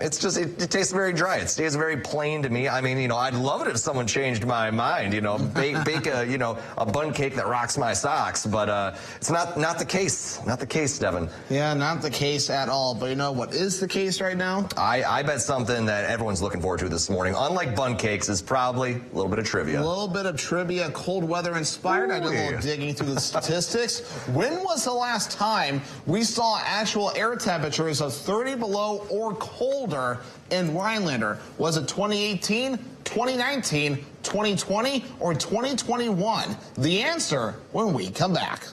it's just, it tastes very dry. It stays very plain to me. I mean, you know, I'd love it if someone changed my mind, you know, bake a, you know, a Bundt cake that rocks my socks, but it's not the case. Not the case, Devin. Yeah, not the case at all. But you know what is the case right now? I bet something that everyone's looking forward to this morning, unlike Bundt cakes, is probably a little bit of trivia. A little bit of trivia, cold weather inspired. I did a little digging through the statistics. When was the last time we saw actual air temperatures of 30 below or colder in Rhinelander? Was it 2018, 2019, 2020, or 2021? The answer when we come back.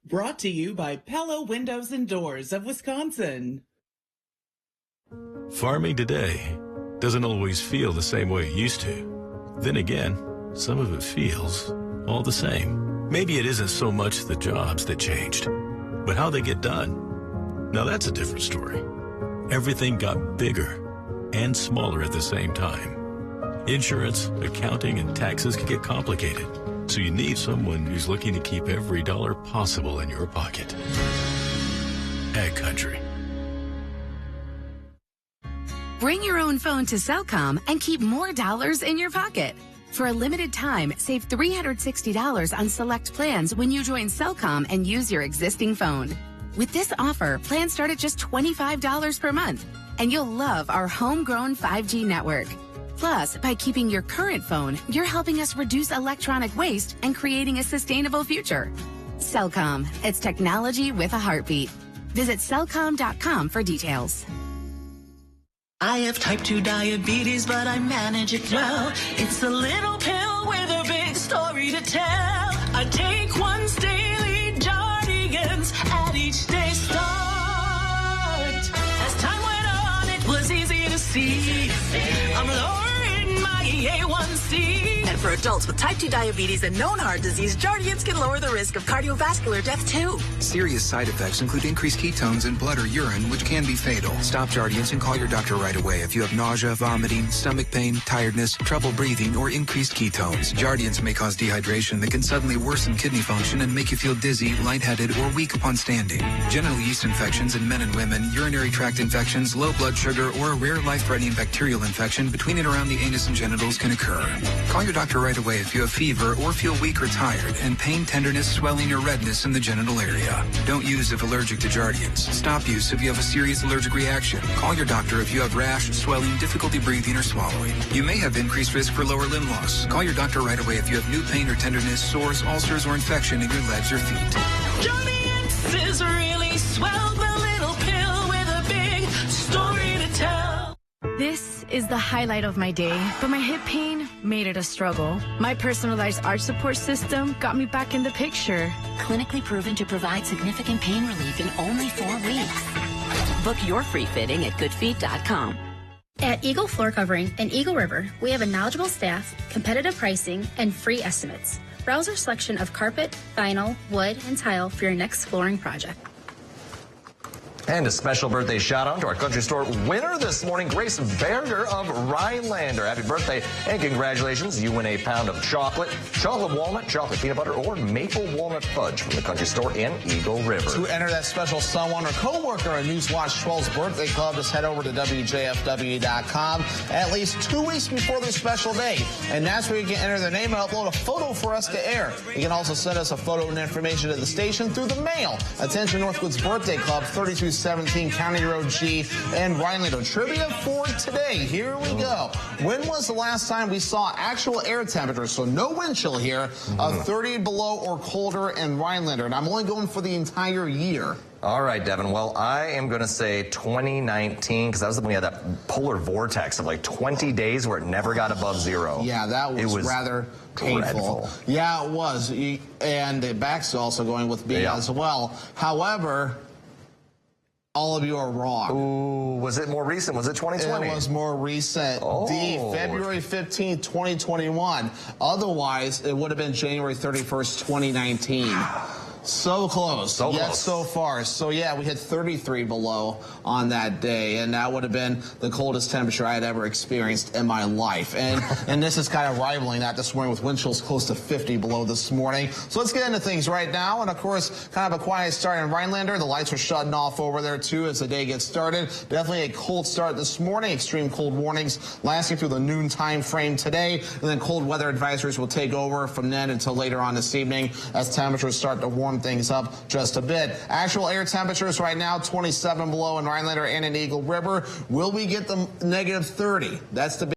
Brought to you by Pella Windows and Doors of Wisconsin. Farming today doesn't always feel the same way it used to. Then again, some of it feels all the same. Maybe it isn't so much the jobs that changed, but how they get done. Now that's a different story. Everything got bigger and smaller at the same time. Insurance, accounting, and taxes can get complicated, so you need someone who's looking to keep every dollar possible in your pocket. Ag Country. Bring your own phone to Cellcom and keep more dollars in your pocket. For a limited time, save $360 on select plans when you join Cellcom and use your existing phone. With this offer, plans start at just $25 per month, and you'll love our homegrown 5G network. Plus, by keeping your current phone, you're helping us reduce electronic waste and creating a sustainable future. Cellcom, it's technology with a heartbeat. Visit cellcom.com for details. I have type 2 diabetes, but I manage it well. It's a little pill with a big story to tell. I take once daily Jardians at each day start. As time went on, it was easy to see. I'm lowering my A1C. And for adults with type 2 diabetes and known heart disease, Jardians can lower the risk of cardiovascular death too. Serious side effects include increased ketones in blood or urine, which can be fatal. Stop Jardians and call your doctor right away if you have nausea, vomiting, stomach pain, tiredness, trouble breathing, or increased ketones. Jardians may cause dehydration that can suddenly worsen kidney function and make you feel dizzy, lightheaded, or weak upon standing. Genital yeast infections in men and women, urinary tract infections, low blood sugar, or a rare life-threatening bacterial infection between and around the anus and genitals can occur. Call your doctor right away if you have fever or feel weak or tired and pain, tenderness, swelling, or redness in the genital area. Don't use if allergic to Jardians. Stop use if you have a serious allergic reaction. Call your doctor if you have rash, swelling, difficulty breathing, or swallowing. You may have increased risk for lower limb loss. Call your doctor right away if you have new pain or tenderness, sores, ulcers, or infection in your legs or feet. Jardians is really swell, the little pill with a big story to tell. This is the highlight of my day, but my hip pain made it a struggle. My personalized arch support system got me back in the picture. Clinically proven to provide significant pain relief in only 4 weeks. Book your free fitting at goodfeet.com. At Eagle Floor Covering in Eagle River, we have a knowledgeable staff, competitive pricing, and free estimates. Browse our selection of carpet, vinyl, wood, and tile for your next flooring project. And a special birthday shout out to our country store winner this morning, Grace Berger of Rhinelander. Happy birthday and congratulations. You win a pound of chocolate walnut, chocolate peanut butter, or maple walnut fudge from the country store in Eagle River. To enter that special someone or co-worker at Newswatch 12's birthday club, just head over to WJFW.com at least 2 weeks before their special day. And that's where you can enter their name and upload a photo for us to air. You can also send us a photo and information to the station through the mail. Attention Northwood's Birthday Club, 3217 County Road G and Rhinelander. Trivia for today. Here we go. When was the last time we saw actual air temperatures, so no wind chill here, of 30 below or colder in Rhinelander? And I'm only going for the entire year. All right, Devin. Well, I am going to say 2019 because that was when we had that polar vortex of like 20 days where it never got above zero. Yeah, that was rather painful. Dreadful. Yeah, it was. And the back's also going with B as well. However, all of you are wrong. Ooh, was it more recent? Was it 2020? It was more recent. D, February 15th, 2021. Otherwise, it would have been January 31st, 2019. So close. So yet close. So far. So yeah, we hit 33 below on that day, and that would have been the coldest temperature I had ever experienced in my life. And this is kind of rivaling that this morning with wind chills close to 50 below this morning. So let's get into things right now. And of course, kind of a quiet start in Rhinelander. The lights are shutting off over there too as the day gets started. Definitely a cold start this morning. Extreme cold warnings lasting through the noon time frame today, and then cold weather advisories will take over from then until later on this evening as temperatures start to warm things up just a bit. Actual air temperatures right now 27 below in Rhinelander and in Eagle River. Will we get the negative 30? That's the big